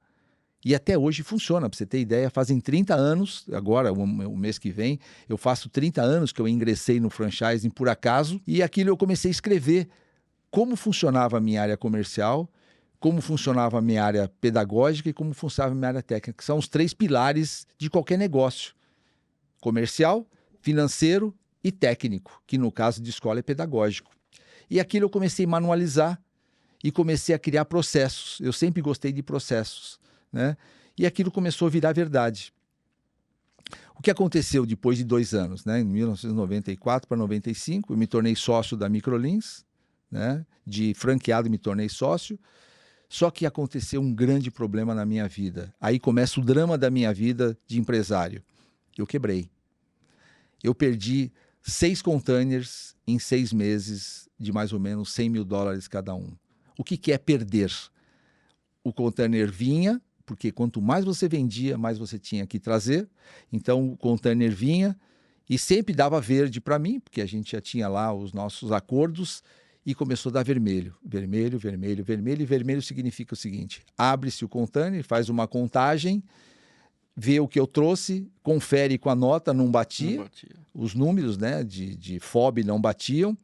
E até hoje funciona, para você ter ideia, fazem 30 anos, agora, o mês que vem, eu faço 30 anos que eu ingressei no franchising por acaso, e aquilo eu comecei a escrever como funcionava a minha área comercial, como funcionava a minha área pedagógica e como funcionava a minha área técnica, que são os 3 pilares de qualquer negócio: comercial, financeiro e técnico, que no caso de escola é pedagógico. E aquilo eu comecei a manualizar e comecei a criar processos. Eu sempre gostei de processos, né? E aquilo começou a virar verdade. O que aconteceu depois de 2 anos, né? Em 1994 para 95, eu me tornei sócio da Microlins, né? De franqueado me tornei sócio. Só que aconteceu um grande problema na minha vida. Aí começa o drama da minha vida de empresário. Eu quebrei. Eu perdi 6 containers em 6 meses de mais ou menos $100 mil cada um. O que é perder? O container vinha, porque quanto mais você vendia, mais você tinha que trazer. Então o container vinha e sempre dava verde para mim, porque a gente já tinha lá os nossos acordos, e começou a dar vermelho. Vermelho, vermelho, vermelho. E vermelho significa o seguinte: abre-se o container, faz uma contagem, vê o que eu trouxe, confere com a nota, não batia. Os números, né, de FOB não batiam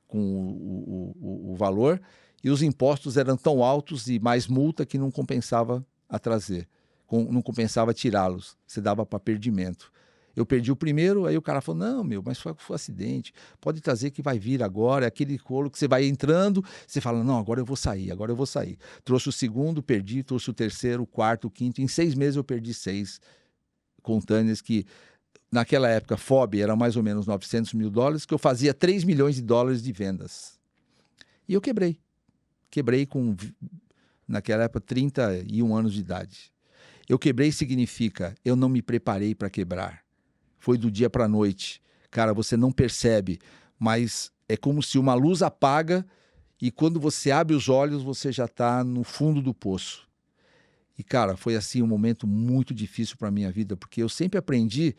com o valor, e os impostos eram tão altos e mais multa que não compensava a trazer, não compensava tirá-los, você dava para perdimento. Eu perdi o primeiro, aí o cara falou, não, mas foi um acidente, pode trazer que vai vir agora, é aquele colo que você vai entrando, você fala, não, agora eu vou sair. Trouxe o segundo, perdi, trouxe o terceiro, o quarto, o quinto, em 6 meses eu perdi 6 containers que, naquela época, FOB era mais ou menos $900 mil, que eu fazia $3 milhões de vendas. E eu quebrei. Quebrei com, naquela época, 31 anos de idade. Eu quebrei significa, eu não me preparei para quebrar. Foi do dia para a noite. Cara, você não percebe, mas é como se uma luz apaga e quando você abre os olhos, você já está no fundo do poço. E, cara, foi assim um momento muito difícil para a minha vida, porque eu sempre aprendi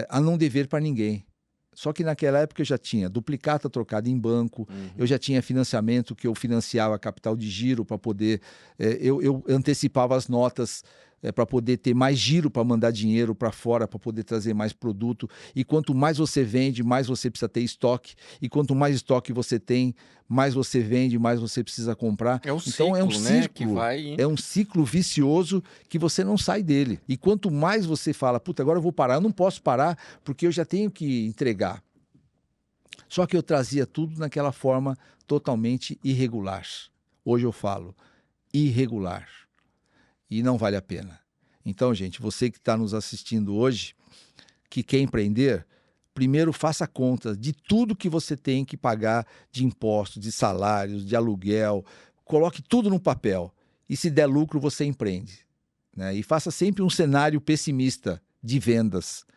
a não dever para ninguém. Só que naquela época eu já tinha duplicata trocada em banco, eu já tinha financiamento que eu financiava capital de giro para poder... eu antecipava as notas para poder ter mais giro para mandar dinheiro para fora, para poder trazer mais produto. E quanto mais você vende, mais você precisa ter estoque. E quanto mais estoque você tem, mais você vende, mais você precisa comprar. É um então ciclo, é um né, ciclo, que vai... é um ciclo vicioso que você não sai dele. E quanto mais você fala, puta, agora eu vou parar, eu não posso parar porque eu já tenho que entregar. Só que eu trazia tudo naquela forma totalmente irregular. Hoje eu falo irregular. E não vale a pena. Então, gente, você que está nos assistindo hoje, que quer empreender, primeiro faça conta de tudo que você tem que pagar de impostos, de salários, de aluguel. Coloque tudo no papel. E se der lucro, você empreende, né? E faça sempre um cenário pessimista de vendas.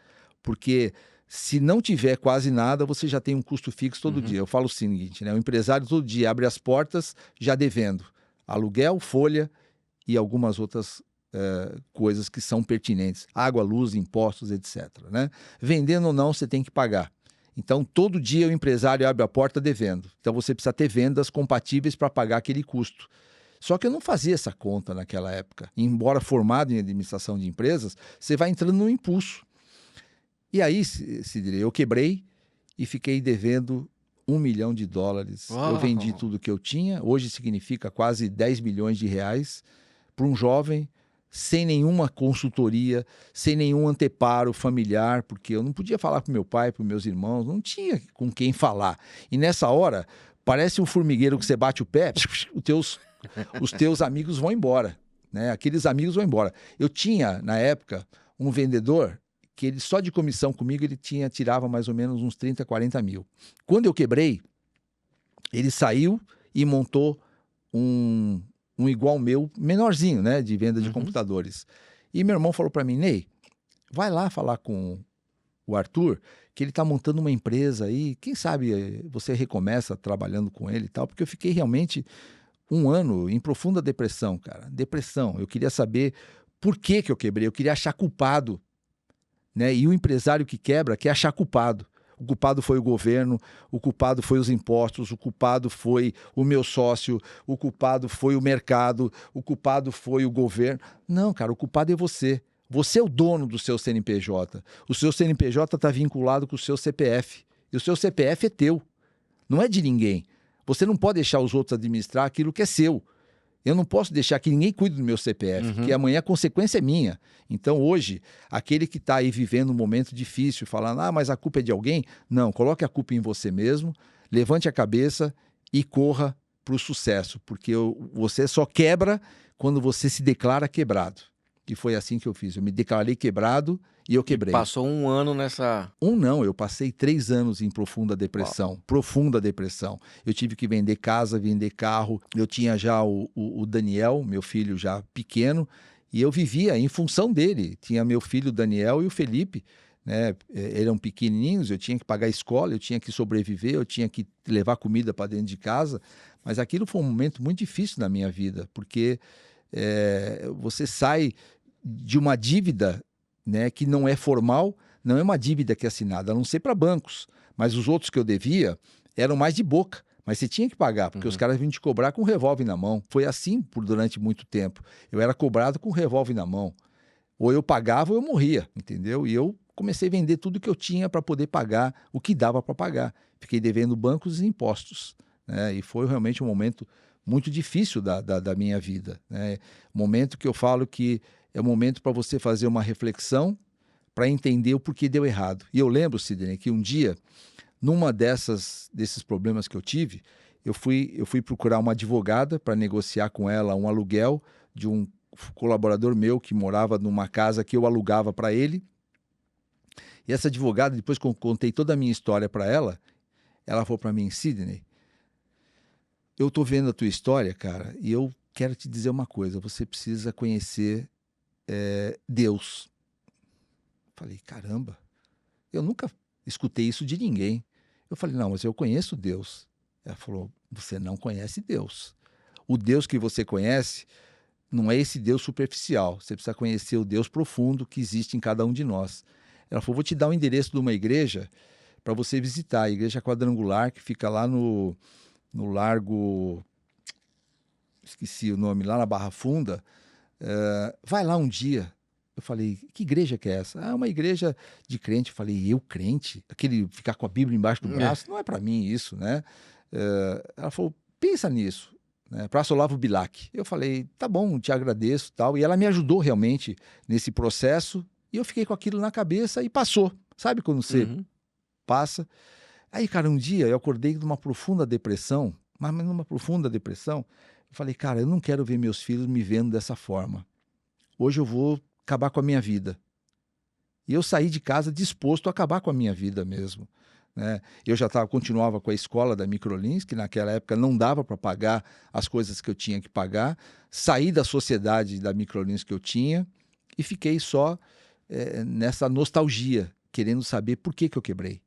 Porque se não tiver quase nada, você já tem um custo fixo todo dia. Eu falo o seguinte, né? O empresário todo dia abre as portas já devendo aluguel, folha e algumas outras coisas que são pertinentes. Água, luz, impostos, etc. Né? Vendendo ou não, você tem que pagar. Então, todo dia o empresário abre a porta devendo. Então, você precisa ter vendas compatíveis para pagar aquele custo. Só que eu não fazia essa conta naquela época. Embora formado em administração de empresas, você vai entrando no impulso. E aí, Sidney, eu quebrei e fiquei devendo $1 milhão. Uau. Eu vendi tudo que eu tinha. Hoje significa quase R$10 milhões para um jovem, sem nenhuma consultoria, sem nenhum anteparo familiar, porque eu não podia falar para meu pai, para meus irmãos, não tinha com quem falar. E nessa hora, parece um formigueiro que você bate o pé, os teus amigos vão embora, né? Aqueles amigos vão embora. Eu tinha, na época, um vendedor que ele só de comissão comigo ele tirava mais ou menos uns 30, 40 mil. Quando eu quebrei, ele saiu e montou um igual meu, menorzinho, né, de venda de computadores. E meu irmão falou para mim, Ney, vai lá falar com o Arthur, que ele está montando uma empresa aí, quem sabe você recomeça trabalhando com ele e tal, porque eu fiquei realmente um ano em profunda depressão, cara. Depressão. Eu queria saber por que que eu quebrei. Eu queria achar culpado, né? E o empresário que quebra quer achar culpado. O culpado foi o governo, o culpado foi os impostos, o culpado foi o meu sócio, o culpado foi o mercado, o culpado foi o governo. Não, cara, o culpado é você. Você é o dono do seu CNPJ. O seu CNPJ está vinculado com o seu CPF. E o seu CPF é teu, não é de ninguém. Você não pode deixar os outros administrar aquilo que é seu. Eu não posso deixar que ninguém cuide do meu CPF, porque amanhã a consequência é minha. Então, hoje, aquele que está aí vivendo um momento difícil, falando, mas a culpa é de alguém, não, coloque a culpa em você mesmo, levante a cabeça e corra para o sucesso, porque você só quebra quando você se declara quebrado. E foi assim que eu fiz. Eu me declarei quebrado e eu quebrei. Passou um ano nessa... Não, eu passei 3 anos em profunda depressão. Uau. Profunda depressão. Eu tive que vender casa, vender carro. Eu tinha já o Daniel, meu filho já pequeno, e eu vivia em função dele. Tinha meu filho Daniel e o Felipe, né? Eram pequenininhos, eu tinha que pagar a escola, eu tinha que sobreviver, eu tinha que levar comida para dentro de casa. Mas aquilo foi um momento muito difícil na minha vida, porque você sai de uma dívida, né, que não é formal, não é uma dívida que é assinada, a não ser para bancos. Mas os outros que eu devia eram mais de boca. Mas você tinha que pagar, porque os caras vinham te cobrar com um revólver na mão. Foi assim durante muito tempo. Eu era cobrado com um revólver na mão. Ou eu pagava ou eu morria, entendeu? E eu comecei a vender tudo que eu tinha para poder pagar o que dava para pagar. Fiquei devendo bancos e impostos, né? E foi realmente um momento muito difícil da minha vida, né? Momento que eu falo que é o momento para você fazer uma reflexão para entender o porquê deu errado. E eu lembro, Sidney, que um dia, numa desses problemas que eu tive, eu fui procurar uma advogada para negociar com ela um aluguel de um colaborador meu que morava numa casa que eu alugava para ele. E essa advogada, depois que eu contei toda a minha história para ela, ela falou para mim, Sidney, eu tô vendo a tua história, cara, e eu quero te dizer uma coisa, você precisa conhecer Deus. Falei, caramba, eu nunca escutei isso de ninguém. Eu falei, não, mas eu conheço Deus. Ela falou, você não conhece Deus. O Deus que você conhece não é esse Deus superficial. Você precisa conhecer o Deus profundo que existe em cada um de nós. Ela falou, vou te dar o endereço de uma igreja para você visitar, a Igreja Quadrangular, que fica lá no Largo... Esqueci o nome, lá na Barra Funda. Vai lá um dia. Eu falei, que igreja que é essa? Uma igreja de crente. Eu falei, eu crente? Aquele ficar com a Bíblia embaixo do braço? Não é para mim isso, né? Ela falou, pensa nisso, né? Praça Olavo Bilac. Eu falei, tá bom, te agradeço, tal. E ela me ajudou realmente nesse processo e eu fiquei com aquilo na cabeça e passou. Sabe quando você passa? Aí, cara, um dia eu acordei numa profunda depressão, mas numa profunda depressão. Eu falei, cara, eu não quero ver meus filhos me vendo dessa forma. Hoje eu vou acabar com a minha vida. E eu saí de casa disposto a acabar com a minha vida mesmo, né? Eu já continuava com a escola da Microlins, que naquela época não dava para pagar as coisas que eu tinha que pagar. Saí da sociedade da Microlins que eu tinha e fiquei só nessa nostalgia, querendo saber por que eu quebrei.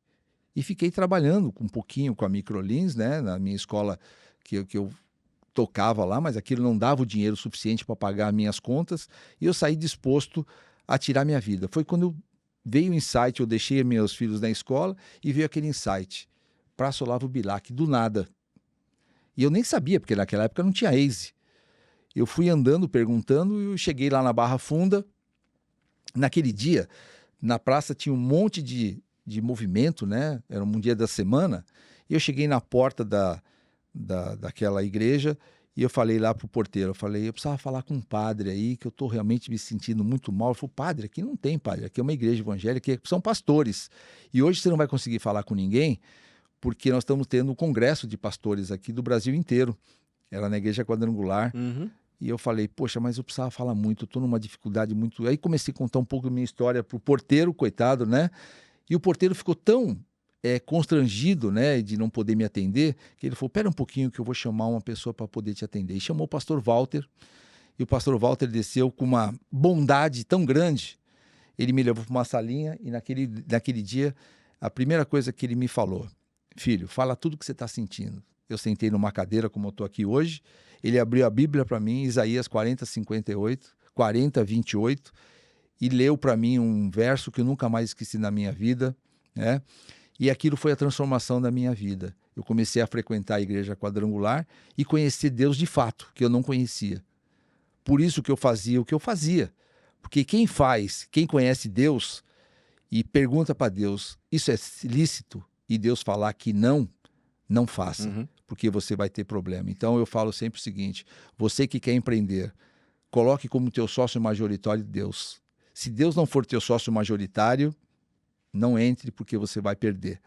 E fiquei trabalhando um pouquinho com a Microlins, né? Na minha escola que eu tocava lá, mas aquilo não dava o dinheiro suficiente para pagar minhas contas, e eu saí disposto a tirar minha vida. Foi quando veio o insight, eu deixei meus filhos na escola e veio aquele insight, Praça Olavo Bilac, do nada. E eu nem sabia, porque naquela época não tinha Waze. Eu fui andando, perguntando, e eu cheguei lá na Barra Funda. Naquele dia, na praça tinha um monte de movimento, né? Era um dia da semana, e eu cheguei na porta daquela igreja e eu falei lá pro porteiro, eu falei, eu precisava falar com um padre aí, que eu tô realmente me sentindo muito mal. Ele falou, padre, aqui não tem padre, aqui é uma igreja evangélica, aqui são pastores. E hoje você não vai conseguir falar com ninguém, porque nós estamos tendo um congresso de pastores aqui do Brasil inteiro. Era na Igreja Quadrangular. E eu falei, poxa, mas eu precisava falar muito, eu tô numa dificuldade muito... Aí comecei a contar um pouco da minha história pro porteiro, coitado, né? E o porteiro ficou tão constrangido, né, de não poder me atender, que ele falou, pera um pouquinho que eu vou chamar uma pessoa para poder te atender. E chamou o pastor Walter, e o pastor Walter desceu com uma bondade tão grande. Ele me levou para uma salinha e naquele dia, a primeira coisa que ele me falou, filho, fala tudo que você está sentindo. eu sentei numa cadeira como eu estou aqui hoje, ele abriu a Bíblia para mim, Isaías 40, 28, e leu para mim um verso que eu nunca mais esqueci na minha vida, né? E aquilo foi a transformação da minha vida. Eu comecei a frequentar a igreja quadrangular e conhecer Deus de fato, que eu não conhecia. Por isso que eu fazia o que eu fazia. Porque quem conhece Deus e pergunta para Deus, isso é lícito? E Deus falar que não, não faça, porque você vai ter problema. Então eu falo sempre o seguinte, você que quer empreender, coloque como teu sócio majoritário Deus. Se Deus não for teu sócio majoritário, não entre porque você vai perder.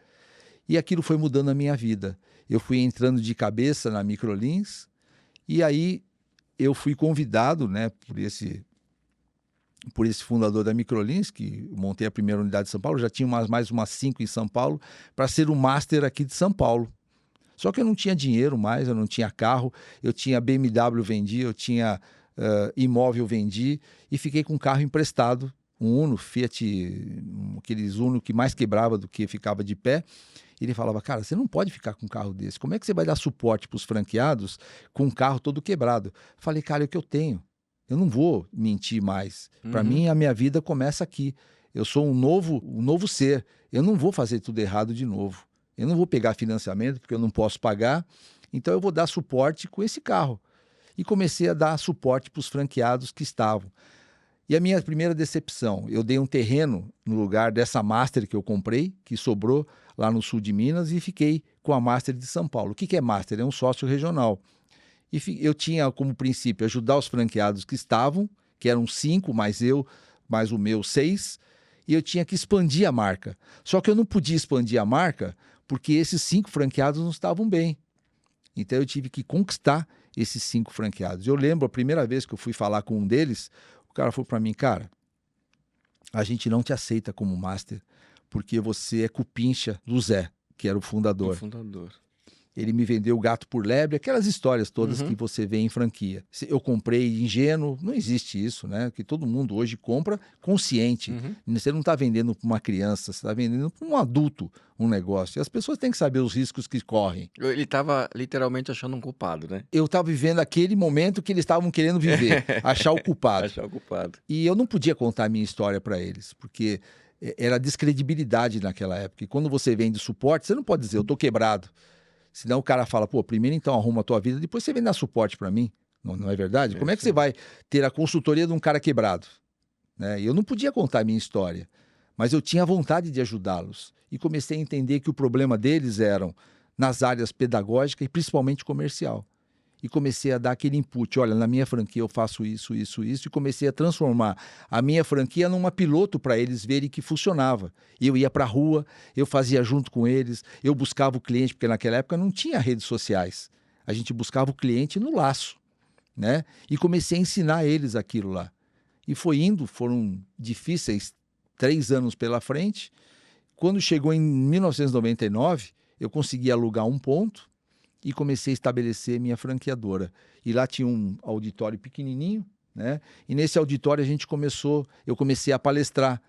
E aquilo foi mudando a minha vida. Eu fui entrando de cabeça na Microlins e aí eu fui convidado, né, por esse fundador da Microlins, que montei a primeira unidade de São Paulo, já tinha mais umas 5 em São Paulo, para ser o master aqui de São Paulo. Só que eu não tinha dinheiro mais, eu não tinha carro, eu tinha BMW, vendi, eu tinha imóvel, vendi, e fiquei com um carro emprestado, um Uno, Fiat, aqueles Uno que mais quebrava do que ficava de pé. Ele falava, cara, você não pode ficar com um carro desse, como é que você vai dar suporte para os franqueados com um carro todo quebrado? Falei, cara, é o que eu tenho, eu não vou mentir mais. Para mim, a minha vida começa aqui. Eu sou um novo ser, eu não vou fazer tudo errado de novo. Eu não vou pegar financiamento porque eu não posso pagar, então eu vou dar suporte com esse carro. E comecei a dar suporte para os franqueados que estavam. E a minha primeira decepção, eu dei um terreno no lugar dessa Master que eu comprei, que sobrou lá no sul de Minas, e fiquei com a Master de São Paulo. O que é Master? É um sócio regional. E eu tinha como princípio ajudar os franqueados que estavam, que eram 5, mais eu, mais o meu 6, e eu tinha que expandir a marca. Só que eu não podia expandir a marca porque esses 5 franqueados não estavam bem. Então eu tive que conquistar esses 5 franqueados. Eu lembro a primeira vez que eu fui falar com um deles, o cara falou para mim, cara, a gente não te aceita como master porque você é cupincha do Zé, que era o fundador. Ele me vendeu o gato por lebre, aquelas histórias todas que você vê em franquia. Eu comprei ingênuo, não existe isso, né? Que todo mundo hoje compra consciente. Você não está vendendo para uma criança, você está vendendo para um adulto um negócio. E as pessoas têm que saber os riscos que correm. Ele estava literalmente achando um culpado, né? Eu estava vivendo aquele momento que eles estavam querendo viver, achar o culpado. Achar o culpado. E eu não podia contar a minha história para eles, porque era descredibilidade naquela época. E quando você vende suporte, você não pode dizer, eu estou quebrado. Senão o cara fala, pô, primeiro então arruma a tua vida, depois você vem dar suporte para mim. Não é verdade? Como é que você vai ter a consultoria de um cara quebrado? Né? E eu não podia contar a minha história, mas eu tinha vontade de ajudá-los. E comecei a entender que o problema deles eram nas áreas pedagógica e principalmente comercial. E comecei a dar aquele input, olha, na minha franquia eu faço isso, e comecei a transformar a minha franquia numa piloto para eles verem que funcionava. Eu ia para a rua, eu fazia junto com eles, eu buscava o cliente, porque naquela época não tinha redes sociais. A gente buscava o cliente no laço, né? E comecei a ensinar eles aquilo lá. E foi indo, foram difíceis 3 anos pela frente. Quando chegou em 1999, eu consegui alugar um ponto, e comecei a estabelecer minha franqueadora. E lá tinha um auditório pequenininho, né? E nesse auditório eu comecei a palestrar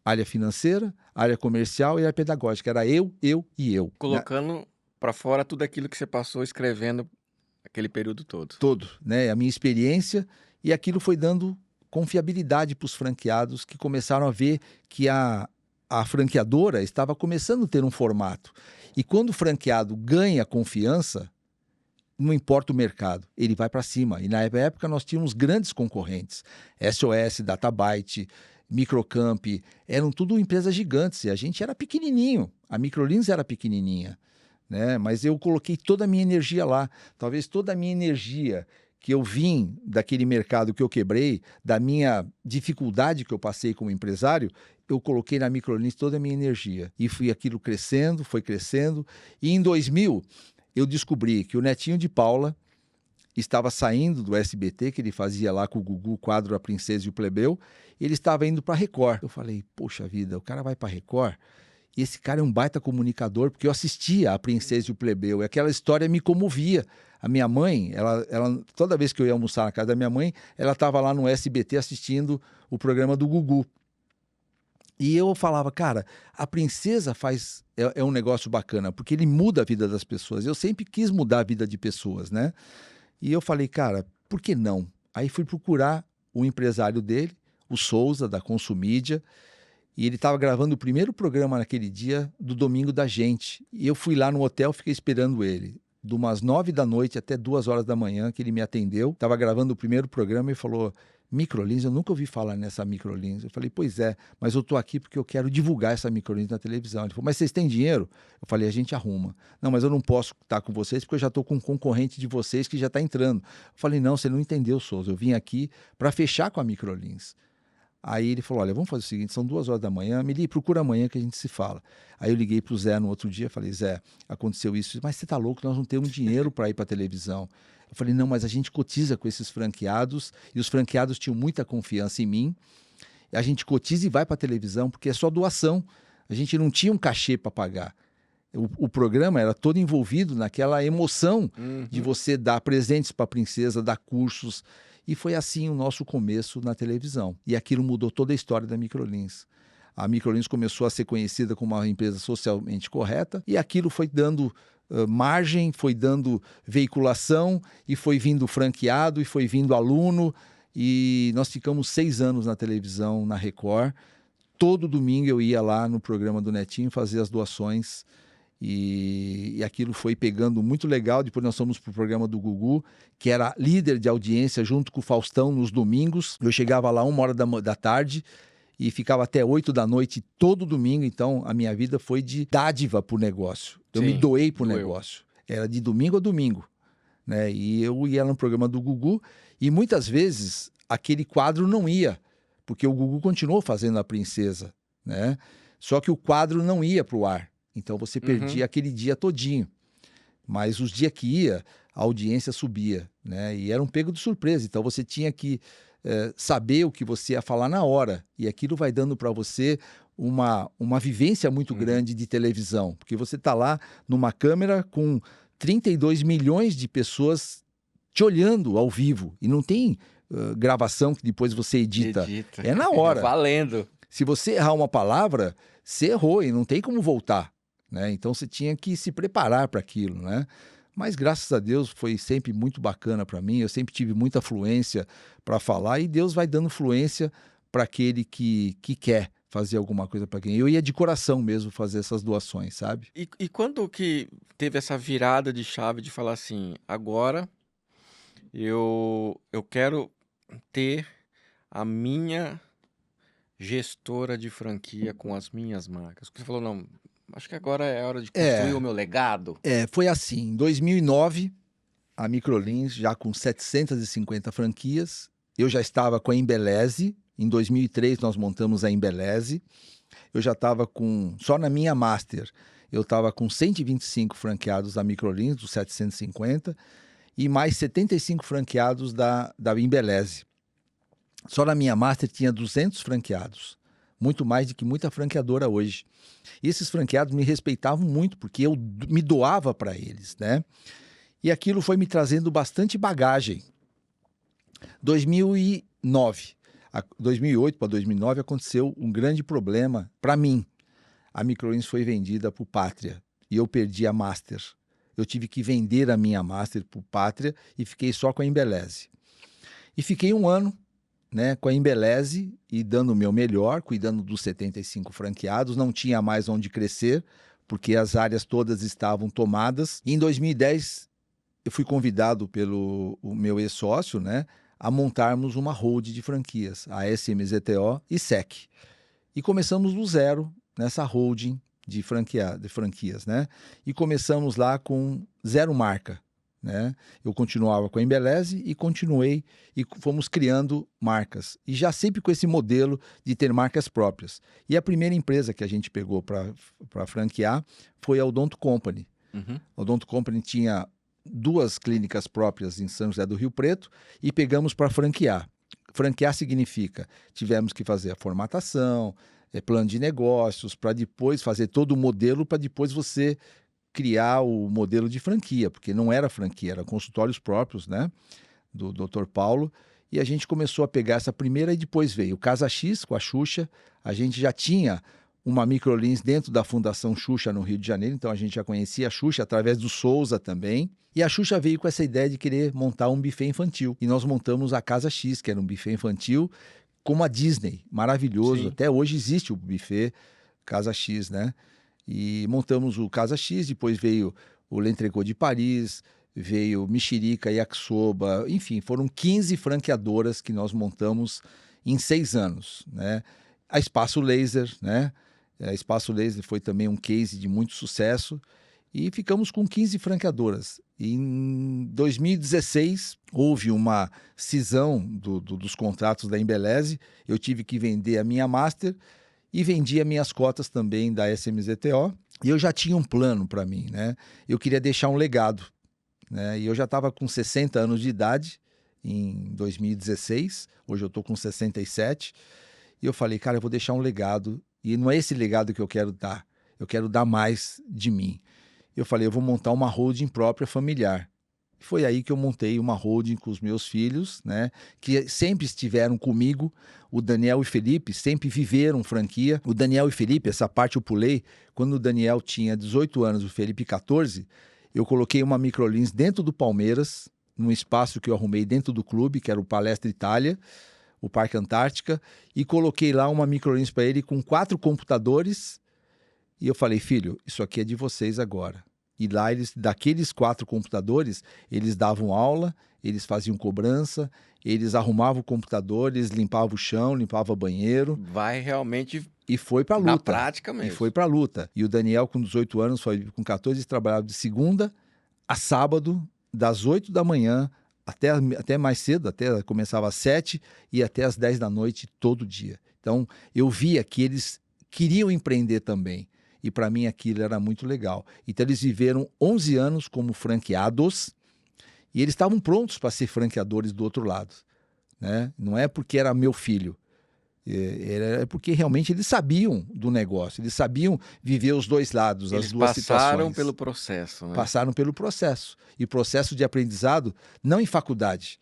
área financeira, área comercial e área pedagógica. Era eu e eu. Colocando para fora tudo aquilo que você passou escrevendo aquele período todo. Todo, né? A minha experiência, e aquilo foi dando confiabilidade para os franqueados que começaram a ver que a franqueadora estava começando a ter um formato. E quando o franqueado ganha confiança, não importa o mercado, ele vai para cima. E na época nós tínhamos grandes concorrentes, SOS, Databyte, Microcamp, eram tudo empresas gigantes e a gente era pequenininho, a Microlins era pequenininha, né? Mas eu coloquei toda a minha energia lá, talvez toda a minha energia que eu vim daquele mercado que eu quebrei, da minha dificuldade que eu passei como empresário, eu coloquei na Microlins toda a minha energia. E fui aquilo crescendo, foi crescendo. E em 2000, eu descobri que o netinho de Paula estava saindo do SBT, que ele fazia lá com o Gugu, quadro A Princesa e o Plebeu, ele estava indo para a Record. Eu falei, poxa vida, o cara vai para a Record? E esse cara é um baita comunicador, porque eu assistia A Princesa e o Plebeu, e aquela história me comovia. A minha mãe, ela, toda vez que eu ia almoçar na casa da minha mãe, ela estava lá no SBT assistindo o programa do Gugu. E eu falava, cara, a Princesa é um negócio bacana, porque ele muda a vida das pessoas. Eu sempre quis mudar a vida de pessoas, né? E eu falei, cara, por que não? Aí fui procurar o empresário dele, o Souza, da Consumídia, e ele estava gravando o primeiro programa naquele dia do Domingo da Gente. E eu fui lá no hotel, fiquei esperando ele. De umas 9 da noite até 2 horas da manhã, que ele me atendeu. Estava gravando o primeiro programa e falou, microlins, eu nunca ouvi falar nessa microlins. Eu falei, pois é, mas eu tô aqui porque eu quero divulgar essa microlins na televisão. Ele falou, mas vocês têm dinheiro? Eu falei, a gente arruma. Não, mas eu não posso estar com vocês porque eu já estou com um concorrente de vocês que já está entrando. Eu falei, não, você não entendeu, Souza. Eu vim aqui para fechar com a microlins. Aí ele falou, olha, vamos fazer o seguinte, são 2 horas da manhã, me liga, procura amanhã que a gente se fala. Aí eu liguei pro Zé no outro dia, falei, Zé, aconteceu isso, mas você tá louco, nós não temos dinheiro para ir para televisão. Eu falei, não, mas a gente cotiza com esses franqueados, e os franqueados tinham muita confiança em mim, a gente cotiza e vai para televisão, porque é só doação, a gente não tinha um cachê para pagar. O programa era todo envolvido naquela emoção de você dar presentes para a princesa, dar cursos. E foi assim o nosso começo na televisão. E aquilo mudou toda a história da Microlins. A Microlins começou a ser conhecida como uma empresa socialmente correta e aquilo foi dando margem, foi dando veiculação e foi vindo franqueado e foi vindo aluno. E nós ficamos 6 anos na televisão, na Record. Todo domingo eu ia lá no programa do Netinho fazer as doações. E aquilo foi pegando muito legal. Depois nós fomos para o programa do Gugu, que era líder de audiência junto com o Faustão nos domingos. Eu chegava lá 1 hora da tarde e ficava até 8 da noite todo domingo. Então a minha vida foi de dádiva para o negócio. Eu me doei para o negócio. Era de domingo a domingo, né? E eu ia no programa do Gugu e muitas vezes aquele quadro não ia, porque o Gugu continuou fazendo a princesa, né? Só que o quadro não ia para o ar. Então você perdia aquele dia todinho. Mas os dias que ia, a audiência subia, né? E era um pego de surpresa. Então você tinha que saber o que você ia falar na hora. E aquilo vai dando para você uma vivência muito grande de televisão. Porque você está lá numa câmera com 32 milhões de pessoas te olhando ao vivo. E não tem gravação que depois você edita. É na hora. Valendo. Se você errar uma palavra, você errou e não tem como voltar. Né? Então você tinha que se preparar para aquilo, né? Mas graças a Deus foi sempre muito bacana para mim, eu sempre tive muita fluência para falar e Deus vai dando fluência para aquele que quer fazer alguma coisa para quem. Eu ia de coração mesmo fazer essas doações, sabe? E quando que teve essa virada de chave de falar assim, agora eu quero ter a minha gestora de franquia com as minhas marcas? Porque você falou, não, acho que agora é hora de construir o meu legado. Foi assim, em 2009, a Microlins já com 750 franquias, eu já estava com a Embeleze, em 2003 nós montamos a Embeleze, eu já estava só na minha Master, eu estava com 125 franqueados da Microlins, dos 750, e mais 75 franqueados da Embeleze. Só na minha Master tinha 200 franqueados, muito mais do que muita franqueadora hoje. E esses franqueados me respeitavam muito, porque eu me doava para eles, né? E aquilo foi me trazendo bastante bagagem. 2008 para 2009 aconteceu um grande problema para mim. A Microlins foi vendida para o Pátria e eu perdi a Master. Eu tive que vender a minha Master para o Pátria e fiquei só com a Embeleze. E fiquei 1 ano, né, com a Embeleze e dando o meu melhor, cuidando dos 75 franqueados, não tinha mais onde crescer, porque as áreas todas estavam tomadas. E em 2010, eu fui convidado pelo meu ex-sócio, né, a montarmos uma hold de franquias, a SMZTO e SEC. E começamos do zero nessa holding de franquias, né? E começamos lá com 0 marca. Né? Eu continuava com a Embeleze e continuei e fomos criando marcas. E já sempre com esse modelo de ter marcas próprias. E a primeira empresa que a gente pegou para franquear foi a Odonto Company. A Odonto Company tinha 2 clínicas próprias em São José do Rio Preto e pegamos para franquear. Franquear significa, tivemos que fazer a formatação, plano de negócios, para depois fazer todo o modelo, para depois você criar o modelo de franquia, porque não era franquia, eram consultórios próprios, né, do Dr. Paulo, E a gente começou a pegar essa primeira e depois veio o Casa X com a Xuxa. A gente já tinha uma microlins dentro da Fundação Xuxa no Rio de Janeiro, então a gente já conhecia a Xuxa através do Souza também. E a Xuxa veio com essa ideia de querer montar um buffet infantil. E nós montamos a Casa X, que era um buffet infantil, como a Disney, maravilhoso. Sim. Até hoje existe o buffet Casa X, né? E montamos o Casa X, depois veio o L'Entrecôte de Paris, veio Mexerica, Yakisoba, enfim, foram 15 franqueadoras que nós montamos em 6 anos, né? A Espaço Laser, né? A Espaço Laser foi também um case de muito sucesso e ficamos com 15 franqueadoras. Em 2016, houve uma cisão dos contratos da Embeleze, eu tive que vender a minha Master e vendi as minhas cotas também da SMZTO, e eu já tinha um plano para mim, né? Eu queria deixar um legado, né? E eu já estava com 60 anos de idade em 2016, hoje eu estou com 67, e eu falei, cara, eu vou deixar um legado, e não é esse legado que eu quero dar mais de mim. Eu falei, eu vou montar uma holding própria familiar. Foi aí que eu montei uma holding com os meus filhos, né, que sempre estiveram comigo. O Daniel e Felipe sempre viveram franquia. O Daniel e Felipe, essa parte eu pulei, quando o Daniel tinha 18 anos, o Felipe 14, eu coloquei uma microlins dentro do Palmeiras, num espaço que eu arrumei dentro do clube, que era o Palestra Itália, o Parque Antártica, e coloquei lá uma microlins para ele com 4 computadores, e eu falei, filho, isso aqui é de vocês agora. E lá, daqueles 4 computadores, eles davam aula, eles faziam cobrança, eles arrumavam o computador, eles limpavam o chão, limpavam o banheiro. Vai realmente E foi pra luta. na prática mesmo. E foi pra luta. E o Daniel, com 18 anos, foi com 14, ele trabalhava de segunda a sábado, das 8 da manhã até mais cedo, até começava às 7 e até às 10 da noite todo dia. Então, eu via que eles queriam empreender também. E para mim aquilo era muito legal. Então eles viveram 11 anos como franqueados e eles estavam prontos para ser franqueadores do outro lado, né? Não é porque era meu filho, é porque realmente eles sabiam do negócio, eles sabiam viver os dois lados, as duas situações. Eles passaram pelo processo, né? Passaram pelo processo. E processo de aprendizado não em faculdade,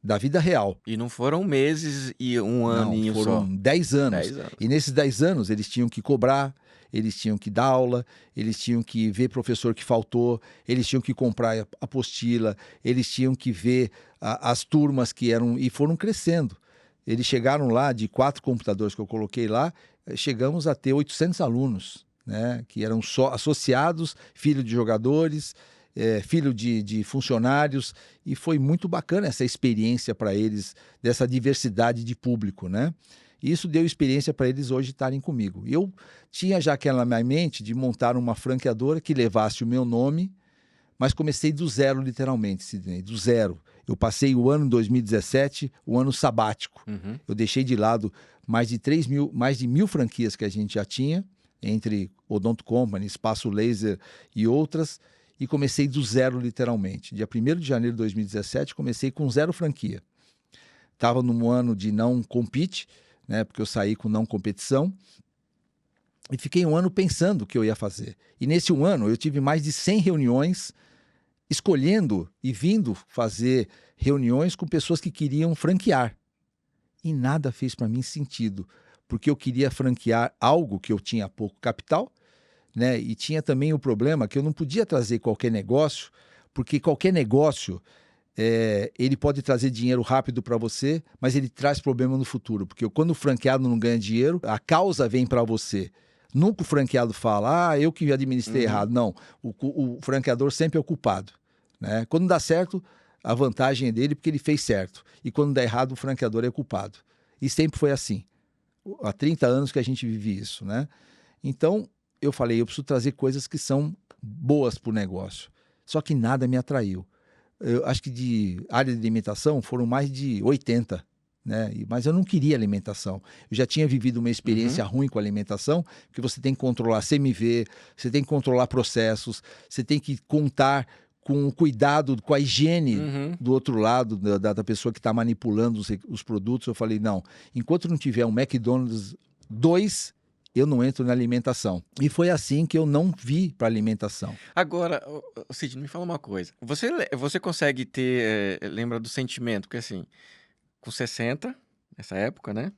da vida real. E não foram meses e um aninho só. Foram 10 anos. 10 anos. E nesses 10 anos eles tinham que cobrar, eles tinham que dar aula, eles tinham que ver professor que faltou, eles tinham que comprar apostila, eles tinham que ver as turmas que eram... E foram crescendo. Eles chegaram lá, de 4 computadores que eu coloquei lá, chegamos a ter 800 alunos, né? Que eram só associados, filho de jogadores, filho de funcionários, e foi muito bacana essa experiência para eles, dessa diversidade de público, né? E isso deu experiência para eles hoje estarem comigo. Eu tinha já aquela na minha mente de montar uma franqueadora que levasse o meu nome, mas comecei do zero, literalmente, Sidney, do zero. Eu passei o ano 2017, o ano sabático. Uhum. Eu deixei de lado mais de 1.000 franquias que a gente já tinha, entre Odonto Company, Espaço Laser e outras, e comecei do zero, literalmente. Dia 1º de janeiro de 2017, comecei com 0 franquia. Estava num ano de não compete, né, porque eu saí com não competição, e fiquei um ano pensando o que eu ia fazer. E nesse um ano eu tive mais de 100 reuniões, escolhendo e vindo fazer reuniões com pessoas que queriam franquear. E nada fez para mim sentido, porque eu queria franquear algo que eu tinha pouco capital, né, e tinha também o problema que eu não podia trazer qualquer negócio, porque qualquer negócio... ele pode trazer dinheiro rápido para você, mas ele traz problema no futuro, porque quando o franqueado não ganha dinheiro, a causa vem para você. Nunca o franqueado fala, eu que administrei errado. Não, o franqueador sempre é o culpado, né? Quando dá certo, a vantagem é dele porque ele fez certo. E quando dá errado, o franqueador é culpado. E sempre foi assim. Há 30 anos que a gente vive isso, né? Então, eu falei, eu preciso trazer coisas que são boas para o negócio. Só que nada me atraiu. Eu acho que de área de alimentação foram mais de 80, né? Mas eu não queria alimentação. Eu já tinha vivido uma experiência ruim com a alimentação, que você tem que controlar CMV, você tem que controlar processos, você tem que contar com o cuidado, com a higiene do outro lado, da pessoa que está manipulando os produtos. Eu falei, não, enquanto não tiver um McDonald's 2, eu não entro na alimentação. E foi assim que eu não vi para alimentação. Agora, Sidney, me fala uma coisa. Você consegue ter... lembra do sentimento? Porque assim, com 60, nessa época, né?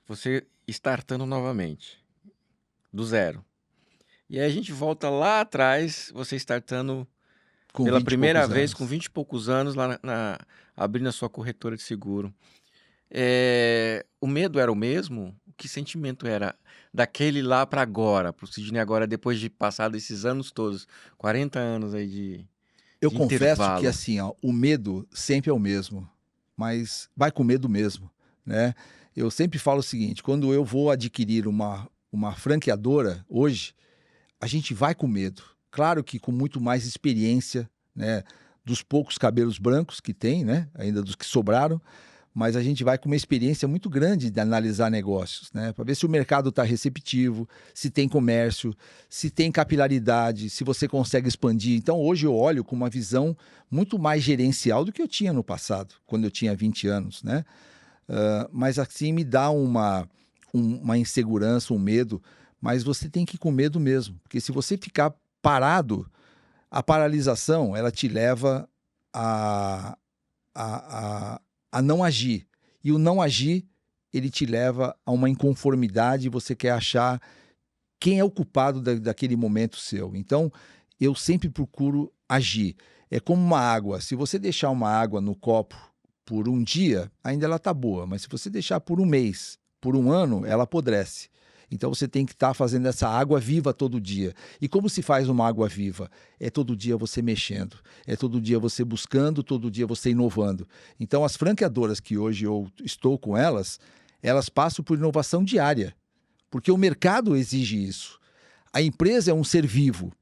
Você startando novamente, do zero. E aí a gente volta lá atrás, você startando Com pela 20 e primeira poucos vez, com anos. 20 e poucos anos, lá abrindo a sua corretora de seguro. O medo era o mesmo? Que sentimento era daquele lá para agora, para o Sidney agora, depois de passar esses anos todos, 40 anos aí Eu de confesso que intervalo? assim, ó, o medo sempre é o mesmo, mas vai com medo mesmo, né? Eu sempre falo o seguinte, quando eu vou adquirir uma franqueadora hoje, a gente vai com medo. Claro que com muito mais experiência, né? Dos poucos cabelos brancos que tem, né? Ainda dos que sobraram, mas a gente vai com uma experiência muito grande de analisar negócios, né? Para ver se o mercado está receptivo, se tem comércio, se tem capilaridade, se você consegue expandir. Então, hoje eu olho com uma visão muito mais gerencial do que eu tinha no passado, quando eu tinha 20 anos, né? Mas assim me dá uma insegurança, um medo, mas você tem que ir com medo mesmo, porque se você ficar parado, a paralisação, ela te leva a a, a, a não agir. E o não agir, ele te leva a uma inconformidade, você quer achar quem é o culpado daquele momento seu. Então, eu sempre procuro agir. É como uma água. Se você deixar uma água no copo por um dia, ainda ela está boa. Mas se você deixar por um mês, por um ano, ela apodrece. Então você tem que estar fazendo essa água viva todo dia. E como se faz uma água viva? É todo dia você mexendo, é todo dia você buscando, todo dia você inovando. Então as franqueadoras que hoje eu estou com elas passam por inovação diária, porque o mercado exige isso. A empresa é um ser vivo,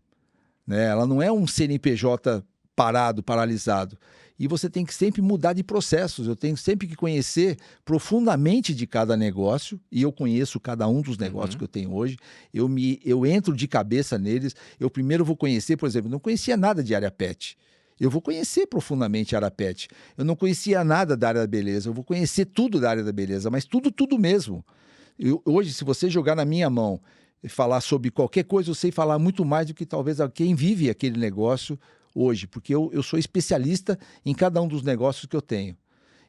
né? Ela não é um CNPJ parado, paralisado. E você tem que sempre mudar de processos. Eu tenho sempre que conhecer profundamente de cada negócio, e eu conheço cada um dos negócios que eu tenho hoje. Eu entro de cabeça neles. Eu primeiro vou conhecer, por exemplo, não conhecia nada de área pet. Eu vou conhecer profundamente a área pet. Eu não conhecia nada da área da beleza. Eu vou conhecer tudo da área da beleza, mas tudo, tudo mesmo. Hoje, se você jogar na minha mão e falar sobre qualquer coisa, eu sei falar muito mais do que talvez quem vive aquele negócio hoje, porque eu sou especialista em cada um dos negócios que eu tenho.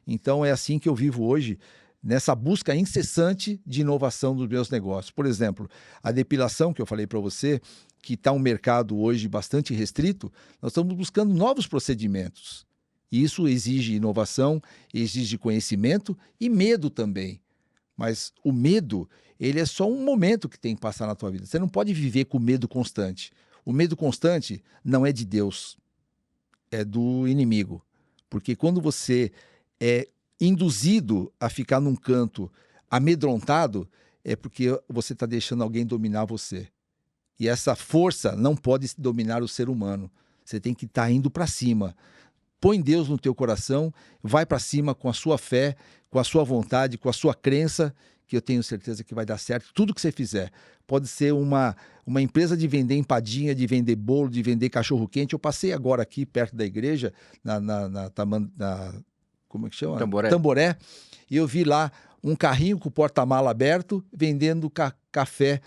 Então, é assim que eu vivo hoje, nessa busca incessante de inovação dos meus negócios. Por exemplo, a depilação que eu falei para você, que está um mercado hoje bastante restrito, nós estamos buscando novos procedimentos. E isso exige inovação, exige conhecimento e medo também. Mas o medo, ele é só um momento que tem que passar na tua vida. Você não pode viver com medo constante. O medo constante não é de Deus, é do inimigo. Porque quando você é induzido a ficar num canto amedrontado, é porque você está deixando alguém dominar você. E essa força não pode dominar o ser humano. Você tem que estar indo para cima. Põe Deus no teu coração, vai para cima com a sua fé, com a sua vontade, com a sua crença, que eu tenho certeza que vai dar certo. Tudo que você fizer. Pode ser uma empresa de vender empadinha, de vender bolo, de vender cachorro-quente. Eu passei agora aqui perto da igreja, como é que chama? Tamboré. Tamboré, e eu vi lá um carrinho com o porta-mala aberto, vendendo café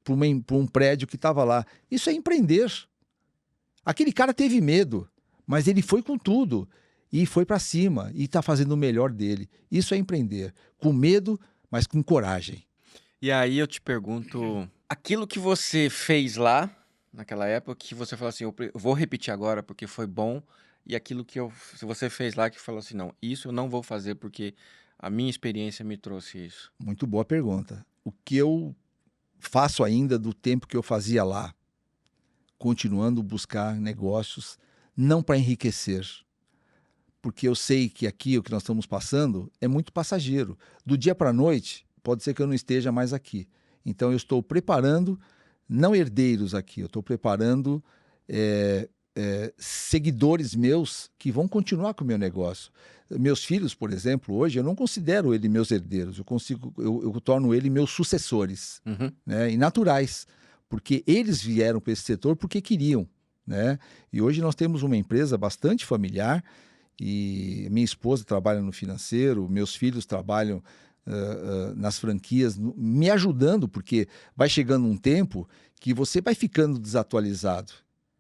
para um prédio que estava lá. Isso é empreender. Aquele cara teve medo, mas ele foi com tudo e foi para cima e está fazendo o melhor dele. Isso é empreender, com medo, mas com coragem. E aí eu te pergunto, aquilo que você fez lá, naquela época, que você falou assim, eu vou repetir agora porque foi bom, e aquilo que se você fez lá que falou assim, não, isso eu não vou fazer porque a minha experiência me trouxe isso. Muito boa pergunta. O que eu faço ainda do tempo que eu fazia lá, continuando a buscar negócios, não para enriquecer, porque eu sei que aqui o que nós estamos passando é muito passageiro. Do dia para a noite, pode ser que eu não esteja mais aqui. Então eu estou preparando, não herdeiros aqui, eu estou preparando seguidores meus que vão continuar com o meu negócio. Meus filhos, por exemplo, hoje eu não considero eles meus herdeiros, eu torno eles meus sucessores, né, e naturais, porque eles vieram para esse setor porque queriam, né? E hoje nós temos uma empresa bastante familiar e minha esposa trabalha no financeiro, meus filhos trabalham nas franquias, me ajudando, porque vai chegando um tempo que você vai ficando desatualizado.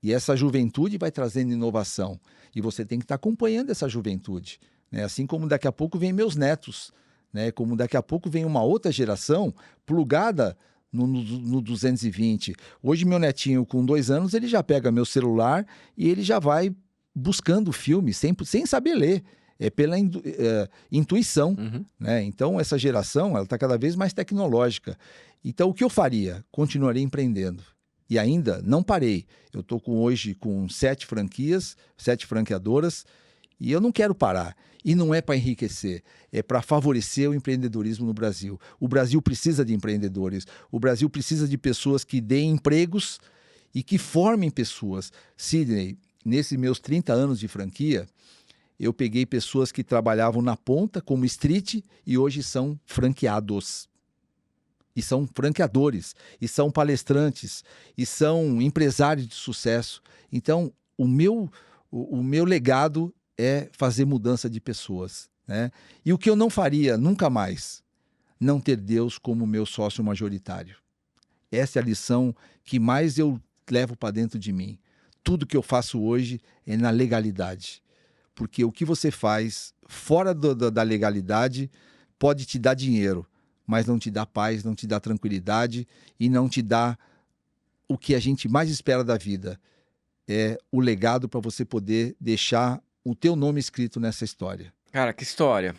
E essa juventude vai trazendo inovação. E você tem que estar acompanhando essa juventude. né? Assim como daqui a pouco vem meus netos, né? Como daqui a pouco vem uma outra geração plugada no 220. Hoje meu netinho com 2 anos, ele já pega meu celular e ele já vai buscando filme sem saber ler. É pela intuição, Uhum. né? Então essa geração, ela está cada vez mais tecnológica. Então o que eu faria? Continuaria empreendendo. E ainda não parei. Eu estou hoje com 7 franquias, 7 franqueadoras, e eu não quero parar. E não é para enriquecer, é para favorecer o empreendedorismo no Brasil. O Brasil precisa de empreendedores. O Brasil precisa de pessoas que deem empregos e que formem pessoas. Sidney, nesses meus 30 anos de franquia, eu peguei pessoas que trabalhavam na ponta como street e hoje são franqueados. E são franqueadores, e são palestrantes, e são empresários de sucesso. Então, o meu legado é fazer mudança de pessoas, né? E o que eu não faria nunca mais, não ter Deus como meu sócio majoritário. Essa é a lição que mais eu levo para dentro de mim. Tudo que eu faço hoje é na legalidade. Porque o que você faz fora da legalidade pode te dar dinheiro, mas não te dá paz, não te dá tranquilidade e não te dá o que a gente mais espera da vida. É o legado para você poder deixar o teu nome escrito nessa história. Cara, que história.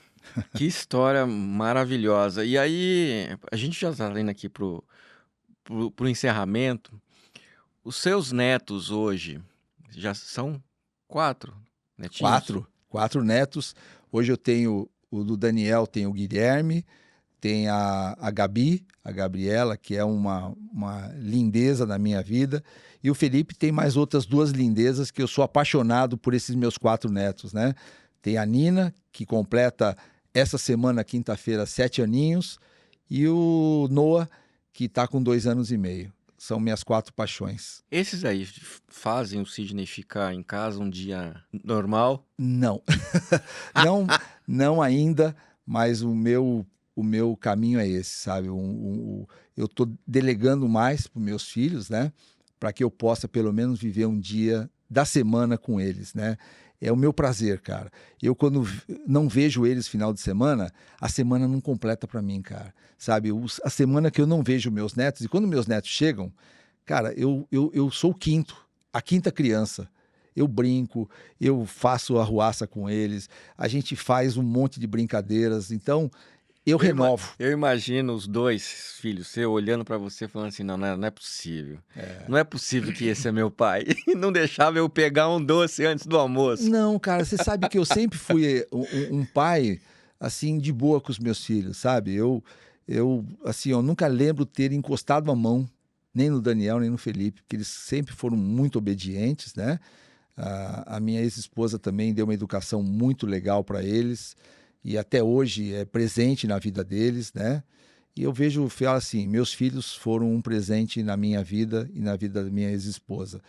Que história maravilhosa. E aí, a gente já tá indo aqui pro encerramento. Os seus netos hoje já são 4 netinhos? 4 netos. Hoje eu tenho o do Daniel, tem o Guilherme, tem a Gabi, a Gabriela, que é uma lindeza na minha vida. E o Felipe tem mais outras 2 lindezas que eu sou apaixonado por esses meus 4 netos, né? Tem a Nina, que completa essa semana, quinta-feira, 7 aninhos. E o Noah, que está com 2 anos e meio. São minhas 4 paixões. Esses aí fazem o Sidney ficar em casa um dia normal? Não. não ainda, mas o meu caminho é esse, sabe? Eu estou delegando mais para os meus filhos, né? Para que eu possa, pelo menos, viver um dia da semana com eles, né? É o meu prazer, cara. Eu, quando não vejo eles final de semana, a semana não completa para mim, cara. Sabe? A semana que eu não vejo meus netos, e quando meus netos chegam, cara, eu sou a quinta criança. Eu brinco, eu faço arruaça com eles, a gente faz um monte de brincadeiras, então eu renovo. Eu imagino os 2 filhos seu olhando pra você falando assim, não é possível. Não é possível que esse é meu pai. E não deixava eu pegar um doce antes do almoço. Não, cara, você sabe que eu sempre fui um pai, assim, de boa com os meus filhos, sabe? Assim, eu nunca lembro ter encostado a mão, nem no Daniel, nem no Felipe, porque eles sempre foram muito obedientes, né? A minha ex-esposa também deu uma educação muito legal para eles e até hoje é presente na vida deles, né? E eu vejo, falo assim, meus filhos foram um presente na minha vida e na vida da minha ex-esposa.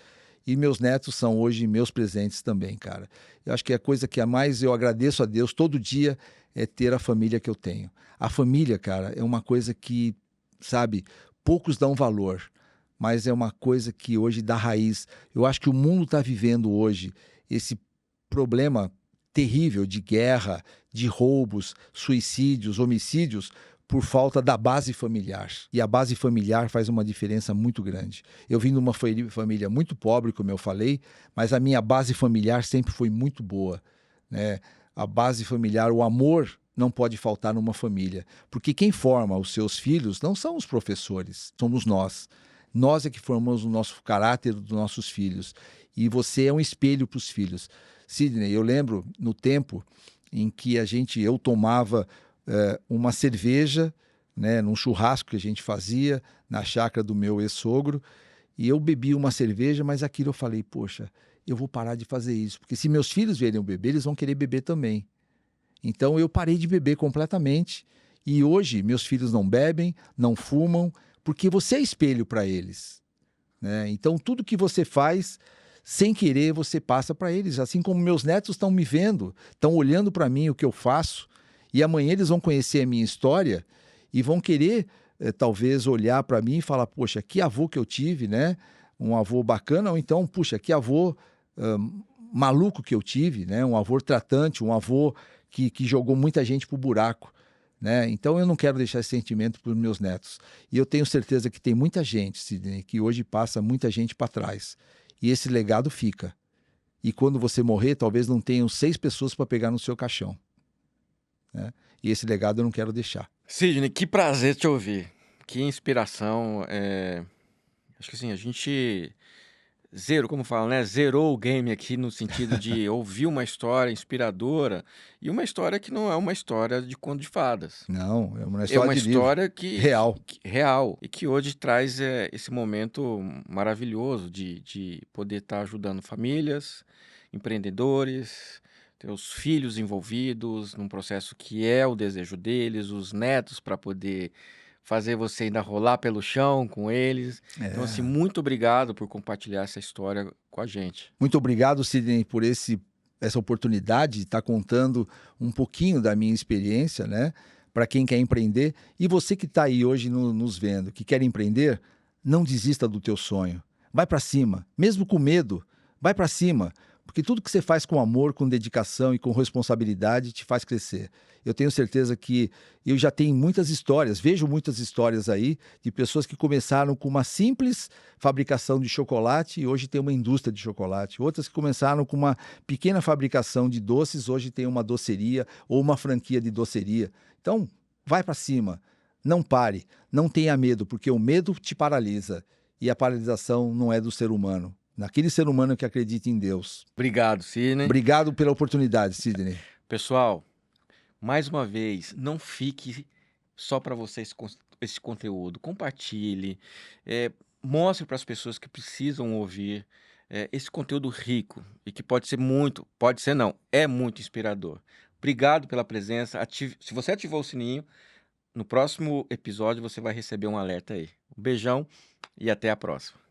E meus netos são hoje meus presentes também, cara. Eu acho que a coisa que mais eu agradeço a Deus todo dia é ter a família que eu tenho. A família, cara, é uma coisa que, sabe, poucos dão valor, mas é uma coisa que hoje dá raiz. Eu acho que o mundo está vivendo hoje esse problema terrível de guerra, de roubos, suicídios, homicídios, por falta da base familiar. E a base familiar faz uma diferença muito grande. Eu vim de uma família muito pobre, como eu falei, mas a minha base familiar sempre foi muito boa, né? A base familiar, o amor não pode faltar numa família, porque quem forma os seus filhos não são os professores, somos nós. Nós é que formamos o nosso caráter dos nossos filhos. E você é um espelho para os filhos. Sidney, eu lembro no tempo em que eu tomava uma cerveja, né, num churrasco que a gente fazia na chácara do meu ex-sogro, e eu bebia uma cerveja, mas aquilo eu falei, poxa, eu vou parar de fazer isso, porque se meus filhos verem eu beber, eles vão querer beber também. Então eu parei de beber completamente, e hoje meus filhos não bebem, não fumam, porque você é espelho para eles, né? Então tudo que você faz, sem querer, você passa para eles. Assim como meus netos estão me vendo, estão olhando para mim o que eu faço, e amanhã eles vão conhecer a minha história e vão querer, talvez, olhar para mim e falar, poxa, que avô que eu tive, né? Um avô bacana, ou então, puxa, que avô maluco que eu tive, né? Um avô tratante, um avô que jogou muita gente pro buraco, né? Então eu não quero deixar esse sentimento para os meus netos. E eu tenho certeza que tem muita gente, Sidney, que hoje passa muita gente para trás. E esse legado fica. E quando você morrer, talvez não tenham 6 pessoas para pegar no seu caixão, né? E esse legado eu não quero deixar. Sidney, que prazer te ouvir. Que inspiração. Acho que assim, a gente zerou, como fala, né? Zerou o game aqui no sentido de ouvir uma história inspiradora e uma história que não é uma história de conto de fadas. Não, é uma É uma história de livro. história Real. real e que hoje traz esse momento maravilhoso de poder estar ajudando famílias, empreendedores, ter os filhos envolvidos num processo que é o desejo deles, os netos para poder fazer você ainda rolar pelo chão com eles. Então, assim, É. muito obrigado por compartilhar essa história com a gente. Muito obrigado, Sidney, por essa oportunidade de estar contando um pouquinho da minha experiência, né? Para quem quer empreender. E você que está aí hoje nos vendo, que quer empreender, não desista do teu sonho. Vai para cima, mesmo com medo, vai para cima. Porque tudo que você faz com amor, com dedicação e com responsabilidade te faz crescer. Eu tenho certeza que eu já tenho muitas histórias, vejo muitas histórias aí de pessoas que começaram com uma simples fabricação de chocolate e hoje tem uma indústria de chocolate. Outras que começaram com uma pequena fabricação de doces, hoje tem uma doceria ou uma franquia de doceria. Então, vai para cima, não pare, não tenha medo, porque o medo te paralisa e a paralisação não é do ser humano. Naquele ser humano que acredita em Deus. Obrigado, Sidney. Obrigado pela oportunidade, Sidney. Pessoal, mais uma vez, não fique só para você esse conteúdo. Compartilhe, mostre para as pessoas que precisam ouvir esse conteúdo rico e que pode ser pode ser não, é muito inspirador. Obrigado pela presença. Se você ativou o sininho, no próximo episódio você vai receber um alerta aí. Um beijão e até a próxima.